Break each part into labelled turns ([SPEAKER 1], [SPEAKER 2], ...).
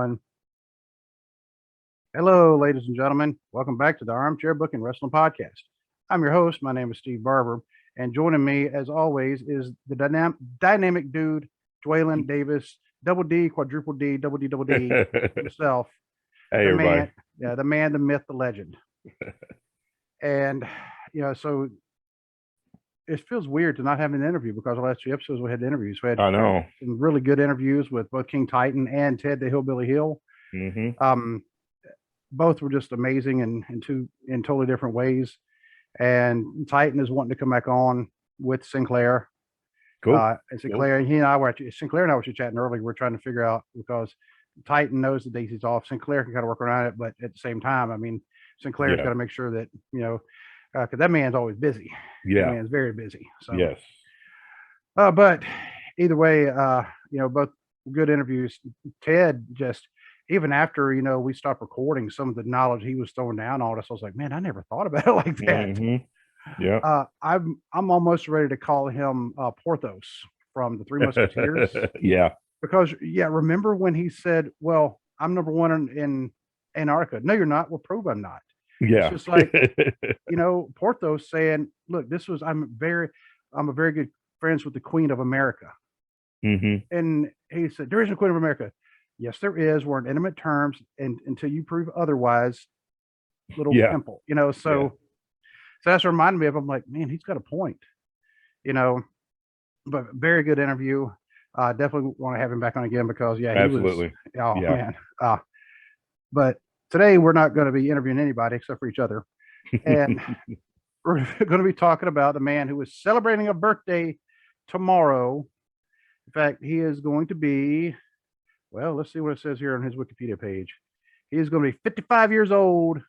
[SPEAKER 1] one. Hello, ladies and gentlemen. Welcome back to the Armchair Booking Wrestling Podcast. I'm your host. My name is Steve Barber, and joining me, as always, is the dynamic dude, Dwaylen Davis, double D, quadruple D, double D, double D himself.
[SPEAKER 2] Hey,
[SPEAKER 1] The
[SPEAKER 2] everybody.
[SPEAKER 1] man, the man, the myth, the legend. And so it feels weird to not have an interview because the last 2 episodes we had interviews. We had
[SPEAKER 2] I know.
[SPEAKER 1] some really good interviews with both King Titan and Ted the Hillbilly Hill.
[SPEAKER 2] Mm-hmm.
[SPEAKER 1] Both were just amazing in totally different ways. And Titan is wanting to come back on with Sinclair.
[SPEAKER 2] Cool.
[SPEAKER 1] And Sinclair, and Sinclair and I were chatting earlier. We're trying to figure out because Titan knows the days he's off. Sinclair can kind of work around it, but at the same time, I mean, Sinclair's got to make sure that, because that man's always busy.
[SPEAKER 2] Yeah.
[SPEAKER 1] That man's very busy. So,
[SPEAKER 2] yes.
[SPEAKER 1] But either way, both good interviews. Ted just, even after, we stopped recording, some of the knowledge he was throwing down on us, I was like, man, I never thought about it like that.
[SPEAKER 2] Mm-hmm. Yeah.
[SPEAKER 1] I'm almost ready to call him Porthos from the Three Musketeers.
[SPEAKER 2] Yeah.
[SPEAKER 1] Because, remember when he said, well, I'm number one in Antarctica. No, you're not. We'll prove I'm not.
[SPEAKER 2] Yeah.
[SPEAKER 1] It's just like, Porthos saying, look, I'm a very good friends with the Queen of America.
[SPEAKER 2] Mm-hmm.
[SPEAKER 1] And he said, there isn't a Queen of America. Yes, there is. We're in intimate terms, and until you prove otherwise, little pimple, so that's reminded me of, I'm like, man, he's got a point, but very good interview. Definitely want to have him back on again because
[SPEAKER 2] Absolutely.
[SPEAKER 1] Man. But today we're not going to be interviewing anybody except for each other. And we're going to be talking about the man who is celebrating a birthday tomorrow. In fact, he is going to be, well, let's see what it says here on his Wikipedia page. He is going to be 55 years old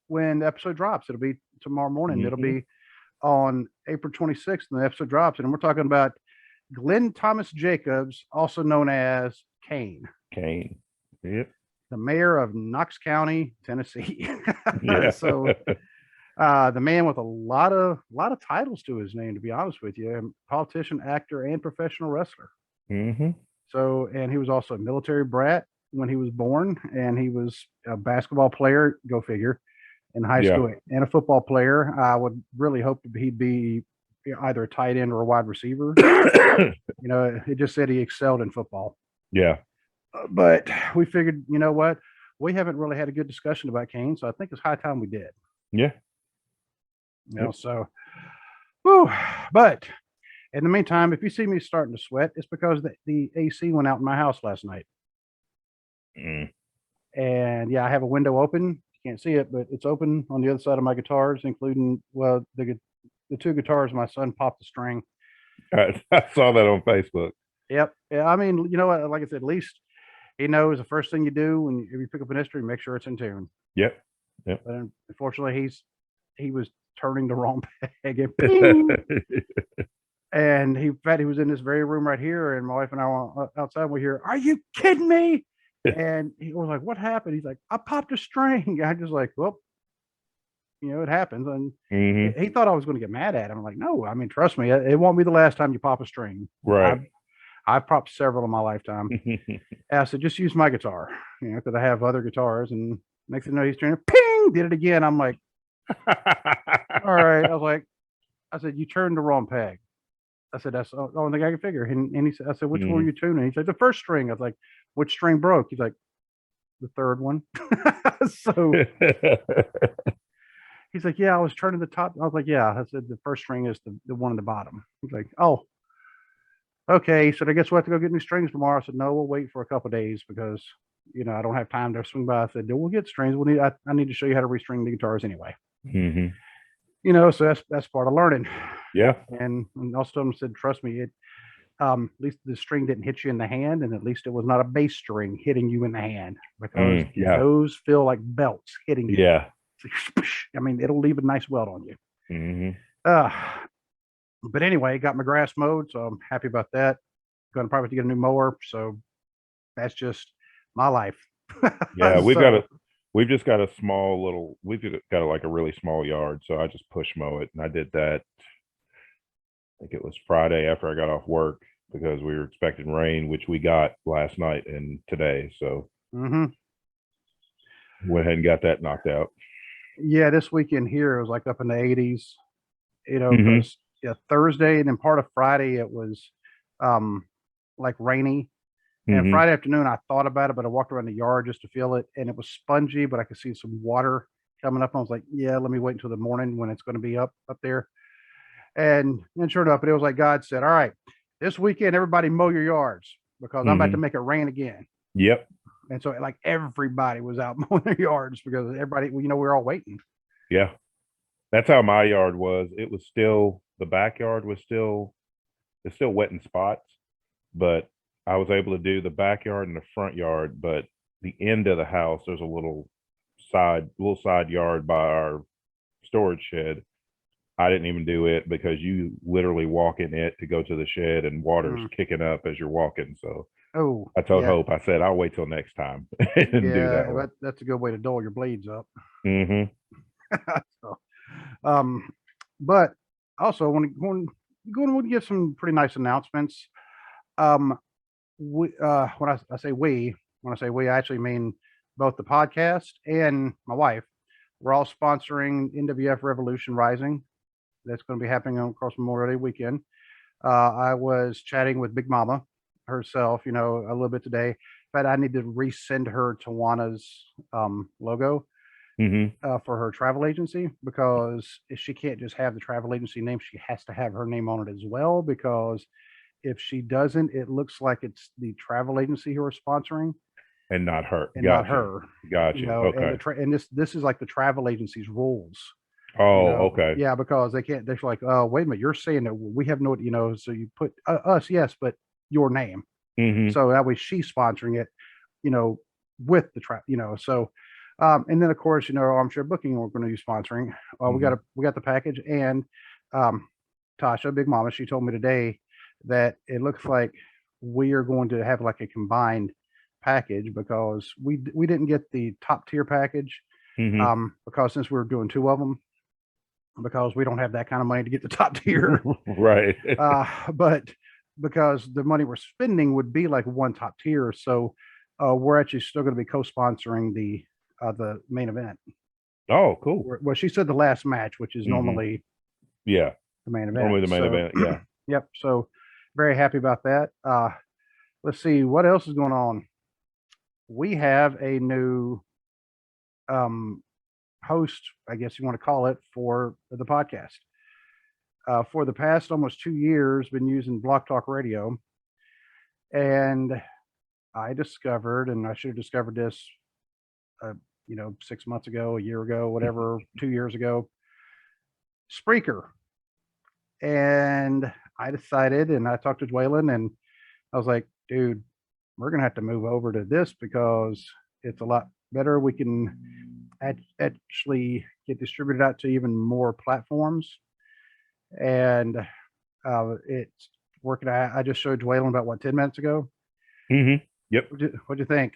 [SPEAKER 1] when the episode drops. It'll be tomorrow morning. Mm-hmm. It'll be on April 26th when the episode drops. And we're talking about Glenn Thomas Jacobs, also known as Kane.
[SPEAKER 2] Kane. Yep.
[SPEAKER 1] The mayor of Knox County, Tennessee.
[SPEAKER 2] Yeah.
[SPEAKER 1] So the man with a lot of titles to his name, to be honest with you. Politician, actor, and professional wrestler.
[SPEAKER 2] Mm-hmm.
[SPEAKER 1] So, and he was also a military brat when he was born, and he was a basketball player, go figure, in high school, and a football player. I would really hope he'd be either a tight end or a wide receiver. It just said he excelled in football.
[SPEAKER 2] Yeah.
[SPEAKER 1] But we figured, you know what? We haven't really had a good discussion about Kane, so I think it's high time we did.
[SPEAKER 2] Yeah.
[SPEAKER 1] So, whew. But in the meantime, if you see me starting to sweat, it's because the AC went out in my house last night.
[SPEAKER 2] Mm.
[SPEAKER 1] And I have a window open. You can't see it, but it's open on the other side of my guitars, including, well, the 2 guitars my son popped the string.
[SPEAKER 2] I saw that on Facebook.
[SPEAKER 1] Yep. Yeah. I mean, you know what? Like I said, at least he knows the first thing you do when if you pick up an instrument, make sure it's in tune.
[SPEAKER 2] Yep.
[SPEAKER 1] But unfortunately, he was turning the wrong peg and ping. And he was in this very room right here, and my wife and I were outside. We hear, "Are you kidding me?" And he was like, "What happened?" He's like, "I popped a string." I just like, well, it happens. And he thought I was going to get mad at him. I'm like, no, I mean, trust me, it won't be the last time you pop a string.
[SPEAKER 2] Right.
[SPEAKER 1] I've popped several in my lifetime. I said, just use my guitar, because I have other guitars. And next thing you know, he's turning, ping, did it again. I'm like, all right. I said, you turned the wrong peg. I said, that's the only thing I can figure. And he said, I said, which one were you tuning? He said, the first string. I was like, which string broke? He's like, the third one. So he's like, yeah, I was turning the top. I was like, yeah. I said, the first string is the one in the bottom. He's like, oh, okay. He said, I guess we'll have to go get new strings tomorrow. I said, no, we'll wait for a couple of days because, I don't have time to swing by. I said, we'll get strings. I need to show you how to restring the guitars anyway.
[SPEAKER 2] Mm-hmm.
[SPEAKER 1] So that's part of learning.
[SPEAKER 2] Yeah.
[SPEAKER 1] And also said, trust me, at least the string didn't hit you in the hand, and at least it was not a bass string hitting you in the hand, because those feel like belts hitting you.
[SPEAKER 2] Yeah.
[SPEAKER 1] I mean, it'll leave a nice welt on you.
[SPEAKER 2] Mm-hmm.
[SPEAKER 1] But anyway, got my grass mowed, so I'm happy about that. Going to probably have to get a new mower, so that's just my life.
[SPEAKER 2] Yeah, we've just got a small little, we've got like a really small yard, so I just push mow it, and I did that. I think it was Friday after I got off work. because we were expecting rain, which we got last night and today. So went ahead and got that knocked out.
[SPEAKER 1] Yeah, this weekend here it was like up in the 80s, because Thursday and then part of Friday it was like rainy. And Friday afternoon I thought about it, but I walked around the yard just to feel it, and it was spongy, but I could see some water coming up. And I was like, yeah, let me wait until the morning when it's going to be up there. And sure enough, it was like God said, all right, this weekend everybody mow your yards because I'm about to make it rain again.
[SPEAKER 2] Yep.
[SPEAKER 1] And so like everybody was out mowing their yards because everybody, we're all waiting.
[SPEAKER 2] Yeah. That's how my yard was. It was still, the backyard was still, it's still wet in spots, but I was able to do the backyard and the front yard, but the end of the house, there's a little side yard by our storage shed. I didn't even do it because you literally walk in it to go to the shed and water's kicking up as you're walking. So I told Hope, I said, I'll wait till next time and do that one.
[SPEAKER 1] That's a good way to dull your bleeds up. So, but also want to give some pretty nice announcements. When I say we, I actually mean both the podcast and my wife. We're all sponsoring NWF Revolution Rising. That's going to be happening across Memorial Day weekend. I was chatting with Big Mama herself, a little bit today, but I need to resend her Tawana's logo for her travel agency, because she can't just have the travel agency name. She has to have her name on it as well, because if she doesn't, it looks like it's the travel agency who are sponsoring
[SPEAKER 2] and not her.
[SPEAKER 1] Not her.
[SPEAKER 2] Gotcha. Okay.
[SPEAKER 1] And this is like the travel agency's rules.
[SPEAKER 2] Oh, okay.
[SPEAKER 1] Yeah, because they can't. They're like, oh, wait a minute, you're saying that we have no, so you put us, yes, but your name. So that way she's sponsoring it, with the So, and then of course, Armchair Booking we're going to be sponsoring. We got the package, and Tasha, Big Mama, she told me today that it looks like we are going to have like a combined package, because we didn't get the top tier package because since we were doing two of them, because we don't have that kind of money to get the top tier.
[SPEAKER 2] Right.
[SPEAKER 1] But because the money we're spending would be like one top tier, so we're actually still going to be co-sponsoring the main event.
[SPEAKER 2] Oh, cool.
[SPEAKER 1] Well, she said the last match, which is normally
[SPEAKER 2] the
[SPEAKER 1] main event.
[SPEAKER 2] Normally the main event, yeah.
[SPEAKER 1] Yep. So very happy about that. Let's see what else is going on. We have a new host, I guess you want to call it, for the podcast. For the past almost 2 years, been using Block Talk Radio, and I discovered, and I should have discovered this, 6 months ago, a year ago, whatever, 2 years ago, Spreaker. And I decided, and I talked to Dwaylen, and I was like, dude, we're going to have to move over to this because it's a lot better. We can actually get distributed out to even more platforms. And it's working. I just showed Dwaylen about 10 minutes ago.
[SPEAKER 2] Yep.
[SPEAKER 1] What'd you think?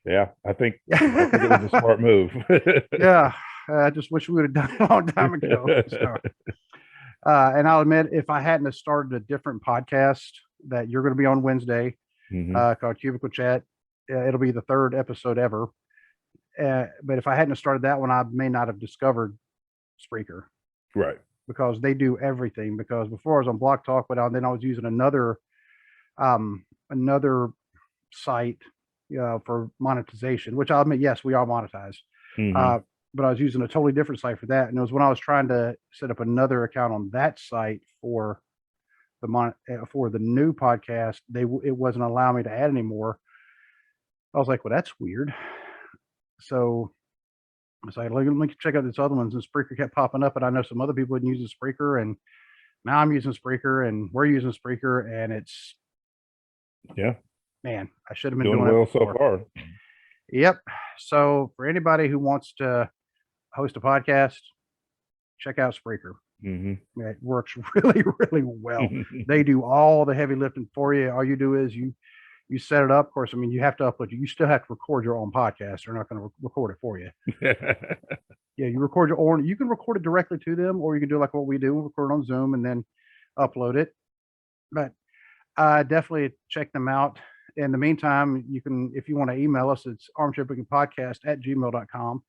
[SPEAKER 2] Yeah, I think it was a smart move.
[SPEAKER 1] Yeah, I just wish we would have done it a long time ago. So, and I'll admit, if I hadn't have started a different podcast that you're going to be on Wednesday, called Cubicle Chat, it'll be the 3rd episode ever. But if I hadn't have started that one, I may not have discovered Spreaker.
[SPEAKER 2] Right.
[SPEAKER 1] Because they do everything. Because before I was on Block Talk, but then I was using another site for monetization, which I'll admit, yes, we are monetized. But I was using a totally different site for that. And it was when I was trying to set up another account on that site for the new podcast, it wasn't allowing me to add anymore. I was like, well, that's weird. So I was like, let me check out these other ones, and Spreaker kept popping up, and I know some other people had used Spreaker, and now I'm using Spreaker, and we're using Spreaker, and it's, man, I should have been doing
[SPEAKER 2] well
[SPEAKER 1] it before.
[SPEAKER 2] so far.
[SPEAKER 1] Yep. So for anybody who wants to host a podcast, check out Spreaker. It works really, really well. They do all the heavy lifting for you. All you do is you set it up. Of course, I mean, you have to upload. You still have to record your own podcast. They're not going to record it for you. Yeah, you record your own. You can record it directly to them, or you can do like what we do. We'll record it on Zoom and then upload it. But Definitely check them out. In the meantime, you can, if you want to email us, it's armchairbookingpodcast@gmail.com.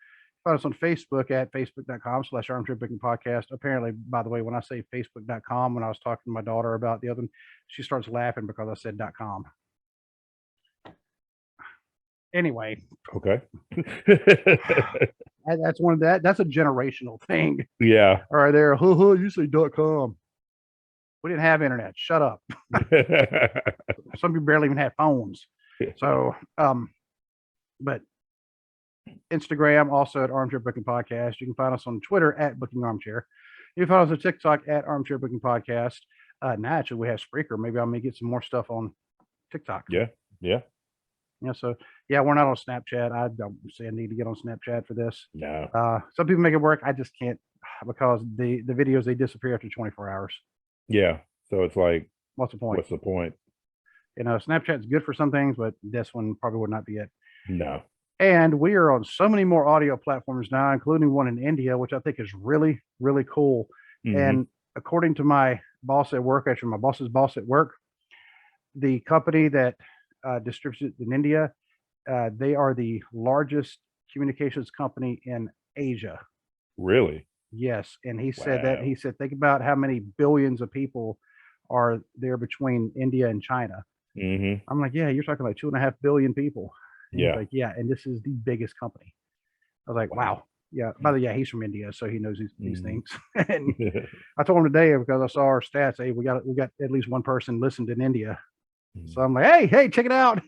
[SPEAKER 1] Find us on Facebook at facebook.com/armchairbookingpodcast. Apparently, by the way, when I say facebook.com, when I was talking to my daughter about the other one, she starts laughing because I said .com. Anyway,
[SPEAKER 2] Okay.
[SPEAKER 1] that's one of that's a generational thing.
[SPEAKER 2] Yeah.
[SPEAKER 1] All right, there. You say .com. We didn't have internet. Shut up. Some people barely even had phones. So, but Instagram also at Armchair Booking Podcast. You can find us on Twitter at Booking Armchair. You can find us on TikTok at Armchair Booking Podcast. Now, actually, we have Spreaker. Maybe I may get some more stuff on TikTok.
[SPEAKER 2] Yeah.
[SPEAKER 1] So yeah, we're not on Snapchat. I don't say I need to get on Snapchat for this.
[SPEAKER 2] No.
[SPEAKER 1] Some people make it work. I just can't because the videos, they disappear after 24 hours.
[SPEAKER 2] Yeah. So it's like,
[SPEAKER 1] What's the point?
[SPEAKER 2] what's the point?
[SPEAKER 1] Snapchat's good for some things, but this one probably would not be it.
[SPEAKER 2] No.
[SPEAKER 1] And we are on so many more audio platforms now, including one in India, which I think is really, really cool. And according to my boss at work, actually my boss's boss at work, the company that distributes it in India, they are the largest communications company in Asia.
[SPEAKER 2] Really?
[SPEAKER 1] Yes. And he said that, he said, think about how many billions of people are there between India and China. I'm like, yeah, you're talking like 2.5 billion people. And he's like, yeah, and this is the biggest company. I was like, wow. Yeah. By the way, yeah, he's from India, so he knows these things. And I told him today because I saw our stats. Hey, we got at least one person listened in India. So I'm like, hey, check it out.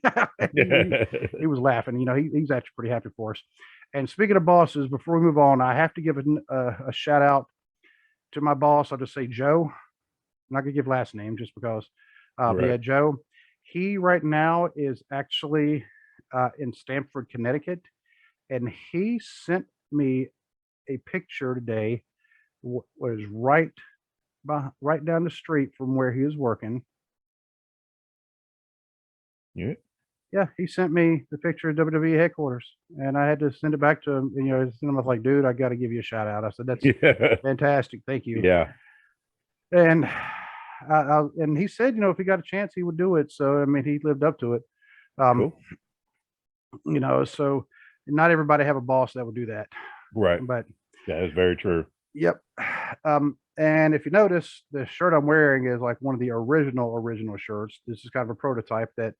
[SPEAKER 1] he was laughing. He's actually pretty happy for us. And speaking of bosses, before we move on, I have to give a shout out to my boss. I'll just say Joe. I'm not gonna give last name just because. But yeah, Joe. He right now is actually in Stamford, Connecticut, and he sent me a picture today. Was right down the street from where he is working. Yeah, he sent me the picture of WWE headquarters, and I had to send it back to him. I was like, dude, I got to give you a shout out. I said, that's fantastic. Thank you.
[SPEAKER 2] Yeah.
[SPEAKER 1] And and he said, if he got a chance, he would do it. So, I mean, he lived up to it.
[SPEAKER 2] Cool.
[SPEAKER 1] So not everybody have a boss that would do that.
[SPEAKER 2] Right.
[SPEAKER 1] But
[SPEAKER 2] yeah, that's very true.
[SPEAKER 1] Yep. And if you notice, the shirt I'm wearing is like one of the original shirts. This is kind of a prototype that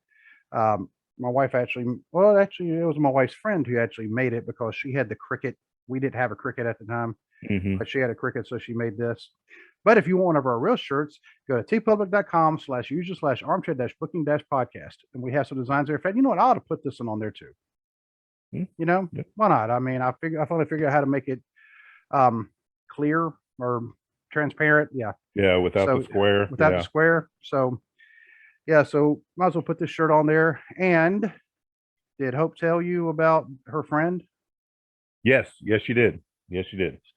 [SPEAKER 1] my wife actually, it was my wife's friend who actually made it because she had the cricket. We didn't have a cricket at the time, but she had a cricket, so she made this. But if you want one of our real shirts, go to tpublic.com/user/armchair-booking-podcast. And we have some designs there. In fact, you know what? I ought to put this one on there too. Why not? I mean, I finally figured out how to make it clear or transparent. Yeah.
[SPEAKER 2] Yeah, without the square.
[SPEAKER 1] Without the square. So yeah, so might as well put this shirt on there. And did Hope tell you about her friend?
[SPEAKER 2] Yes, she did.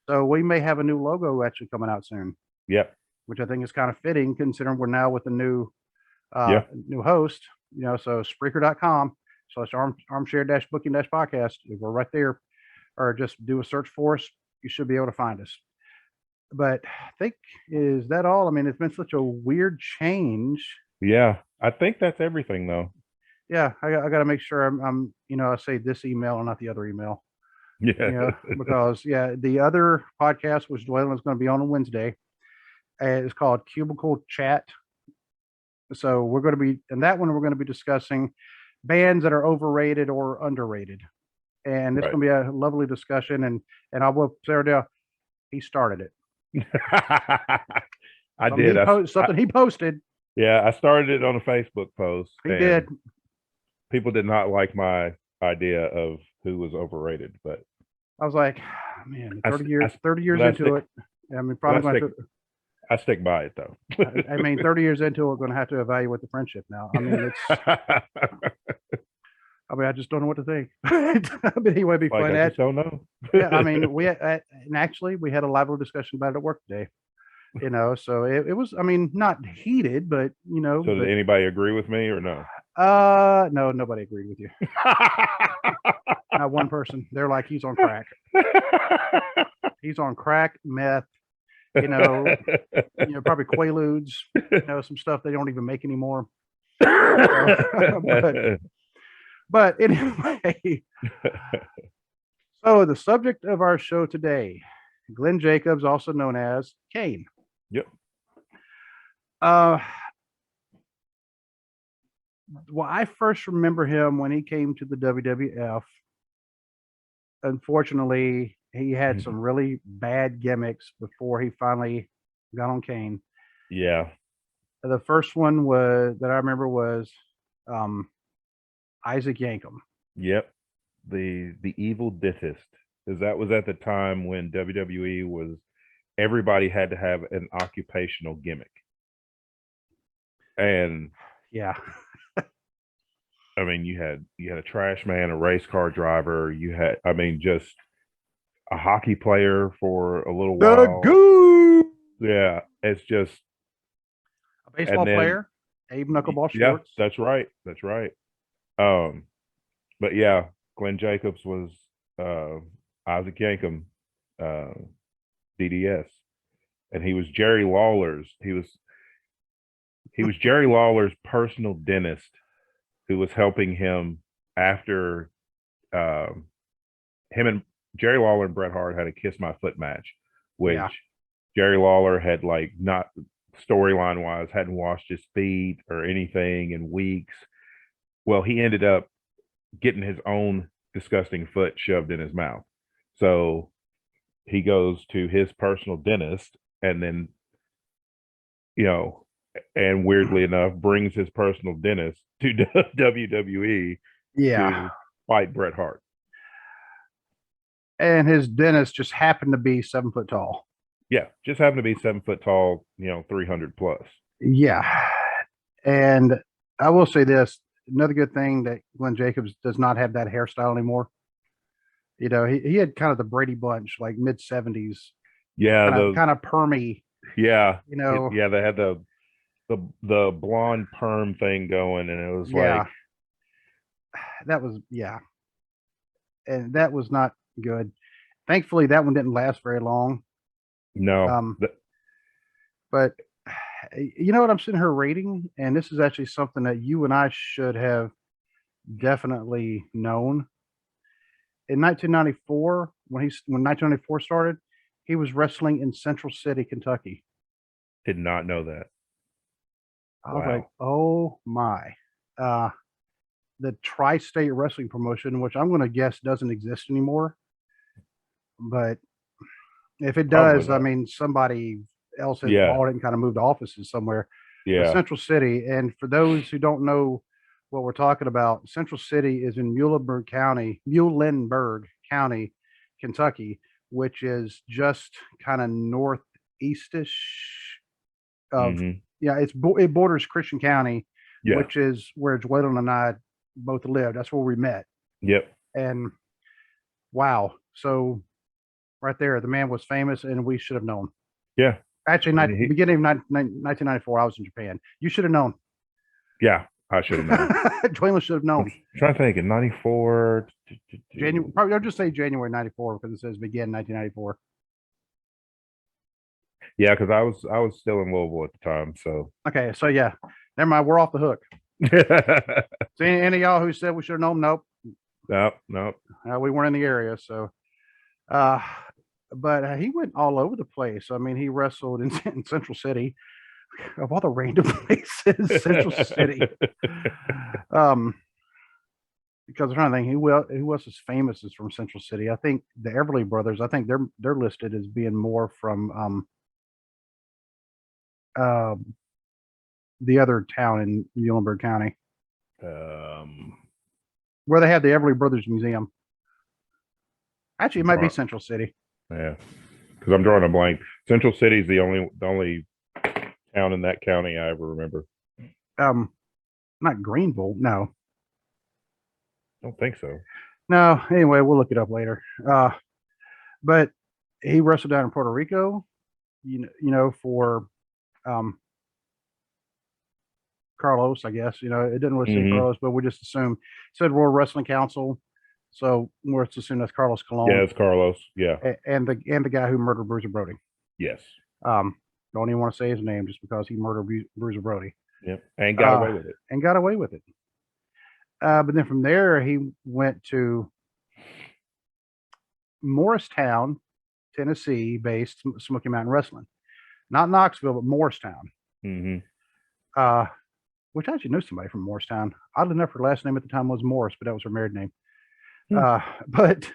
[SPEAKER 1] So we may have a new logo actually coming out soon.
[SPEAKER 2] Yep.
[SPEAKER 1] Which I think is kind of fitting considering we're now with a new new host. So Spreaker.com/armchair-booking-podcast. We're right there, or just do a search for us. You should be able to find us. But I think, is that all? I mean, it's been such a weird change.
[SPEAKER 2] Yeah, I think that's everything though.
[SPEAKER 1] Yeah, I got to make sure I'm I say this email and not the other email.
[SPEAKER 2] Yeah.
[SPEAKER 1] Because the other podcast, which Dwayne is going to be on Wednesday, it's called Cubicle Chat. So we're going to be in that one. We're going to be discussing bands that are overrated or underrated, and it's going to be a lovely discussion. And I will say, he started it.
[SPEAKER 2] I did.
[SPEAKER 1] He posted.
[SPEAKER 2] Yeah, I started it on a Facebook post.
[SPEAKER 1] He did.
[SPEAKER 2] People did not like my idea of who was overrated, but
[SPEAKER 1] I was like, man, 30 years into it. I mean, probably
[SPEAKER 2] I stick by it though.
[SPEAKER 1] I mean, 30 years into it, we're going to have to evaluate the friendship now. I mean, I just don't know what to think. But anyway, it'd be fun.
[SPEAKER 2] I just don't know.
[SPEAKER 1] Yeah, I mean, we had a lively discussion about it at work today. So it was, I mean, not heated, but So
[SPEAKER 2] did anybody agree with me or no?
[SPEAKER 1] No, nobody agreed with you. Not one person. They're like, he's on crack. He's on crack, meth, you know, probably Quaaludes, some stuff they don't even make anymore. But anyway, so the subject of our show today, Glenn Jacobs, also known as Kane.
[SPEAKER 2] Yep.
[SPEAKER 1] Well, I first remember him when he came to the WWF. Unfortunately, he had some really bad gimmicks before he finally got on Kane.
[SPEAKER 2] Yeah.
[SPEAKER 1] The first one that I remember was Isaac Yankem.
[SPEAKER 2] Yep. The evil dentist, because that was at the time when WWE was everybody had to have an occupational gimmick. And
[SPEAKER 1] yeah,
[SPEAKER 2] I mean, you had a trash man, a race car driver, you had, I mean, just a hockey player for a little while.
[SPEAKER 1] Goo!
[SPEAKER 2] Yeah, it's just
[SPEAKER 1] a baseball player, Abe Knuckleball Schwartz.
[SPEAKER 2] Yeah, that's right. That's right. But yeah, Glenn Jacobs was Isaac Yankem, DDS, and he was Jerry Lawler's. He was Jerry Lawler's personal dentist, who was helping him after him and Jerry Lawler and Bret Hart had a Kiss My Foot match, which Jerry Lawler had not storyline wise hadn't washed his feet or anything in weeks. Well, he ended up getting his own disgusting foot shoved in his mouth. So he goes to his personal dentist and then, and weirdly enough, brings his personal dentist to WWE to fight Bret Hart.
[SPEAKER 1] And his dentist just happened to be 7 foot tall.
[SPEAKER 2] Yeah, just happened to be 7 foot tall, 300 plus.
[SPEAKER 1] Yeah. And I will say this, another good thing that Glenn Jacobs does not have that hairstyle anymore. He had kind of the Brady Bunch, like mid 70s.
[SPEAKER 2] Yeah,
[SPEAKER 1] kind of permy.
[SPEAKER 2] Yeah. Yeah, they had the blonde perm thing going, and it was
[SPEAKER 1] that was and that was not good. Thankfully, that one didn't last very long.
[SPEAKER 2] No.
[SPEAKER 1] But you know what I'm sitting here reading, and this is actually something that you and I should have definitely known. In 1994, when 1994 started, he was wrestling in Central City, Kentucky.
[SPEAKER 2] Did not know that.
[SPEAKER 1] I was like, oh my. The Tri-State Wrestling Promotion, which I'm going to guess doesn't exist anymore. But if it does, I mean, somebody else has bought it and kind of moved offices somewhere.
[SPEAKER 2] Yeah.
[SPEAKER 1] Central City. And for those who don't know what we're talking about, Central City is in Muhlenberg County, Kentucky, which is just kind of northeastish of, it borders Christian County, which is where Joellen and I both lived. That's where we met.
[SPEAKER 2] Yep.
[SPEAKER 1] And wow. So right there, the man was famous, and we should have known.
[SPEAKER 2] Yeah.
[SPEAKER 1] Actually, beginning of 1994, I was in Japan. You should have known.
[SPEAKER 2] Yeah, I should have known.
[SPEAKER 1] Joellen should have known.
[SPEAKER 2] I'm trying to think. In 94.
[SPEAKER 1] January, probably I'll just say January 94 because it says begin 1994.
[SPEAKER 2] Yeah, because I was still in Louisville at the time. So
[SPEAKER 1] okay, so yeah, never mind. We're off the hook. So any of y'all who said we should have known, nope.
[SPEAKER 2] Nope.
[SPEAKER 1] We weren't in the area, so. But he went all over the place. I mean, he wrestled in Central City, of all the random places, Central City. Because I'm trying to think, who else is famous is from Central City? I think the Everly Brothers. I think they're listed as being more from the other town in Muhlenberg County, where they have the Everly Brothers Museum. Actually, it might be Central City.
[SPEAKER 2] Yeah, because I'm drawing a blank. Central City is the only town in that county I ever remember.
[SPEAKER 1] Not Greenville. No,
[SPEAKER 2] I don't think so.
[SPEAKER 1] No. Anyway, we'll look it up later. But he wrestled down in Puerto Rico. For Carlos, I guess. It didn't really say Carlos, but we just assume it said World Wrestling Council. So let's assume that's Carlos Colon.
[SPEAKER 2] Yeah, it's Carlos. Yeah,
[SPEAKER 1] and the guy who murdered Bruiser Brody.
[SPEAKER 2] Yes.
[SPEAKER 1] Don't even want to say his name just because he murdered Bruiser Brody.
[SPEAKER 2] Yep. And got away with it.
[SPEAKER 1] And got away with it. But then from there, he went to Morristown, Tennessee, based Smoky Mountain Wrestling. Not Knoxville, but Morristown. Which I actually knew somebody from Morristown. Oddly enough, her last name at the time was Morris, but that was her married name. But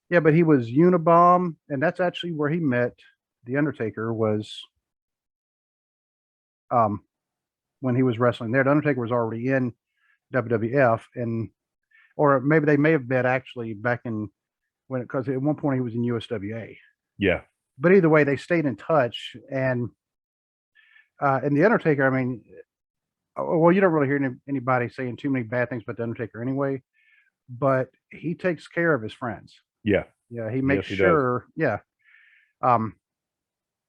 [SPEAKER 1] yeah, but he was Unabomb, and that's actually where he met the Undertaker. Was when he was wrestling there. The Undertaker was already in WWF, or maybe they may have met actually back in because at one point he was in USWA.
[SPEAKER 2] Yeah.
[SPEAKER 1] But either way, they stayed in touch, and the Undertaker, I mean, well, you don't really hear anybody saying too many bad things about the Undertaker anyway, but he takes care of his friends.
[SPEAKER 2] Yeah.
[SPEAKER 1] Yeah, he makes sure. Yeah.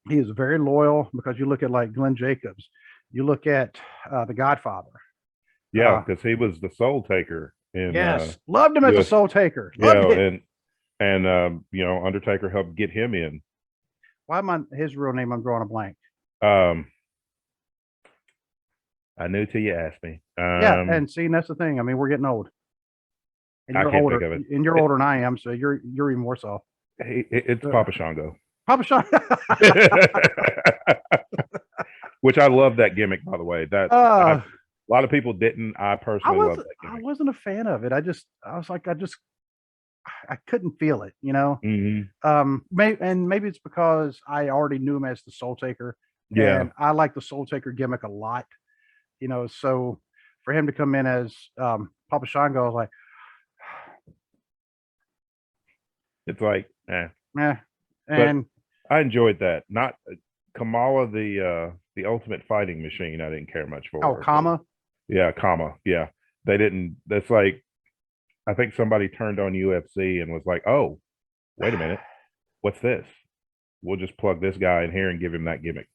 [SPEAKER 1] He is very loyal, because you look at like Glenn Jacobs, you look at the Godfather.
[SPEAKER 2] Yeah, because he was the Soul Taker.
[SPEAKER 1] Yes, loved him as a Soul Taker.
[SPEAKER 2] And Undertaker helped get him in.
[SPEAKER 1] Why am I his real name? I'm drawing a blank.
[SPEAKER 2] I knew till you asked me.
[SPEAKER 1] Yeah, and see, that's the thing. I mean, we're getting old, and you're older, and you're older than I am, so you're even more so.
[SPEAKER 2] It's Papa Shango.
[SPEAKER 1] Papa Shango.
[SPEAKER 2] Which I love that gimmick, by the way. A lot of people didn't. I personally love that gimmick.
[SPEAKER 1] I wasn't a fan of it. I couldn't feel it,
[SPEAKER 2] Mm-hmm.
[SPEAKER 1] Maybe it's because I already knew him as the Soul Taker.
[SPEAKER 2] Yeah.
[SPEAKER 1] And I like the Soul Taker gimmick a lot, so for him to come in as Papa Shango, I was like,
[SPEAKER 2] it's like,
[SPEAKER 1] and
[SPEAKER 2] I enjoyed that. Not Kamala, the Ultimate Fighting Machine. I didn't care much for.
[SPEAKER 1] Oh, Kama.
[SPEAKER 2] Yeah, Kama. Yeah, they didn't. That's like, I think somebody turned on UFC and was like, "Oh, wait a minute, what's this? We'll just plug this guy in here and give him that gimmick."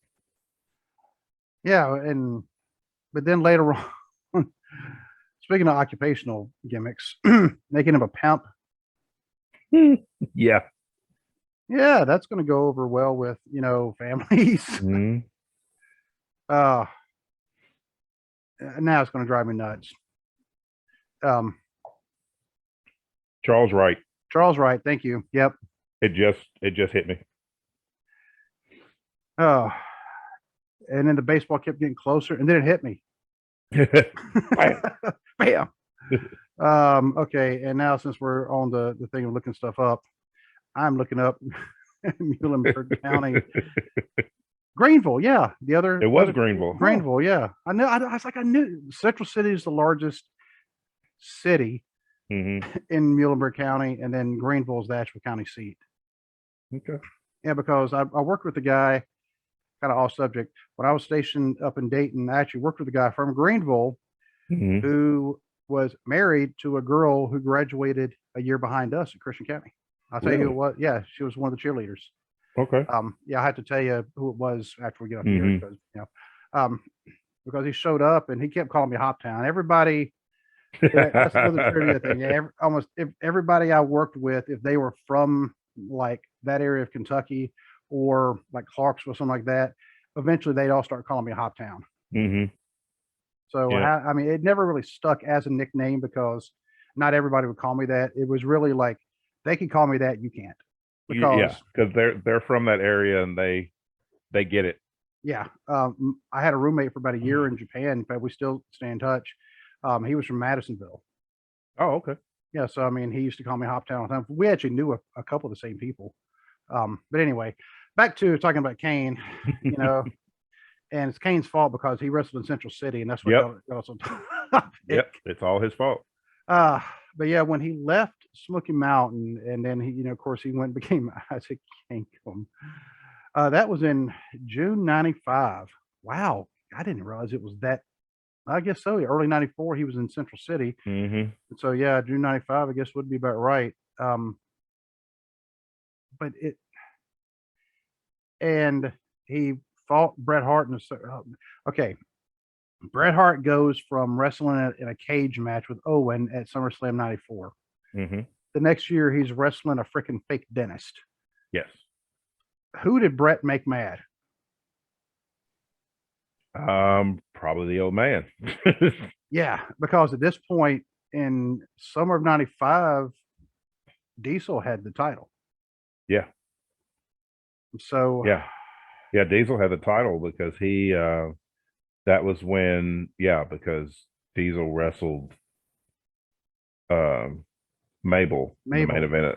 [SPEAKER 1] Yeah, but then later on, speaking of occupational gimmicks, making him a pimp.
[SPEAKER 2] Yeah.
[SPEAKER 1] Yeah, that's going to go over well with, families.
[SPEAKER 2] Mm-hmm.
[SPEAKER 1] Now it's going to drive me nuts.
[SPEAKER 2] Charles Wright.
[SPEAKER 1] Charles Wright, thank you. Yep.
[SPEAKER 2] It just hit me.
[SPEAKER 1] Oh, and then the baseball kept getting closer, and then it hit me.
[SPEAKER 2] Bam.
[SPEAKER 1] Bam. Okay, and now since we're on the thing of looking stuff up, I'm looking up Muhlenberg County. Greenville, yeah.
[SPEAKER 2] It was Greenville.
[SPEAKER 1] Greenville, yeah. I knew Central City is the largest city in Muhlenberg County, and then Greenville is the actual county seat.
[SPEAKER 2] Okay.
[SPEAKER 1] Yeah, because I worked with a guy, kind of off subject. When I was stationed up in Dayton, I actually worked with a guy from Greenville who was married to a girl who graduated a year behind us at Christian County. I'll tell you who it was. Yeah, she was one of the cheerleaders.
[SPEAKER 2] Okay.
[SPEAKER 1] Yeah, I have to tell you who it was after we get off here, because he showed up and he kept calling me Hoptown. Everybody, that's another trivia thing. Yeah, almost everybody I worked with, if they were from like that area of Kentucky or like Clarksville, something like that, eventually they'd all start calling me Hoptown. So I mean, it never really stuck as a nickname because not everybody would call me that. It was really like, they can call me that, you can't.
[SPEAKER 2] Because they're from that area and they get it.
[SPEAKER 1] Yeah. I had a roommate for about a year in Japan, but we still stay in touch. He was from Madisonville.
[SPEAKER 2] Oh, okay. Yeah.
[SPEAKER 1] So I mean, he used to call me Hoptown all the time. We actually knew a couple of the same people. But anyway, back to talking about Kane, and it's Kane's fault because he wrestled in Central City, and that's what got us on top.
[SPEAKER 2] Yep, it's all his fault.
[SPEAKER 1] But yeah, when he left Smoky Mountain, and then he, of course, he went and became Isaac Yankum. That was in June '95. Wow, I didn't realize it was that. I guess so. Early '94, he was in Central City. So yeah, June '95, I guess would be about right. But and he fought Bret Hart okay. Bret Hart goes from wrestling in a cage match with Owen at SummerSlam '94. The next year, he's wrestling a freaking fake dentist.
[SPEAKER 2] Yes.
[SPEAKER 1] Who did Bret make mad?
[SPEAKER 2] Probably the old man.
[SPEAKER 1] Yeah, because at this point in summer of '95, Diesel had the title.
[SPEAKER 2] Yeah,
[SPEAKER 1] So
[SPEAKER 2] yeah, yeah. Diesel had the title because he. That was when, yeah, because Diesel wrestled um Mabel in the main
[SPEAKER 1] Mabel,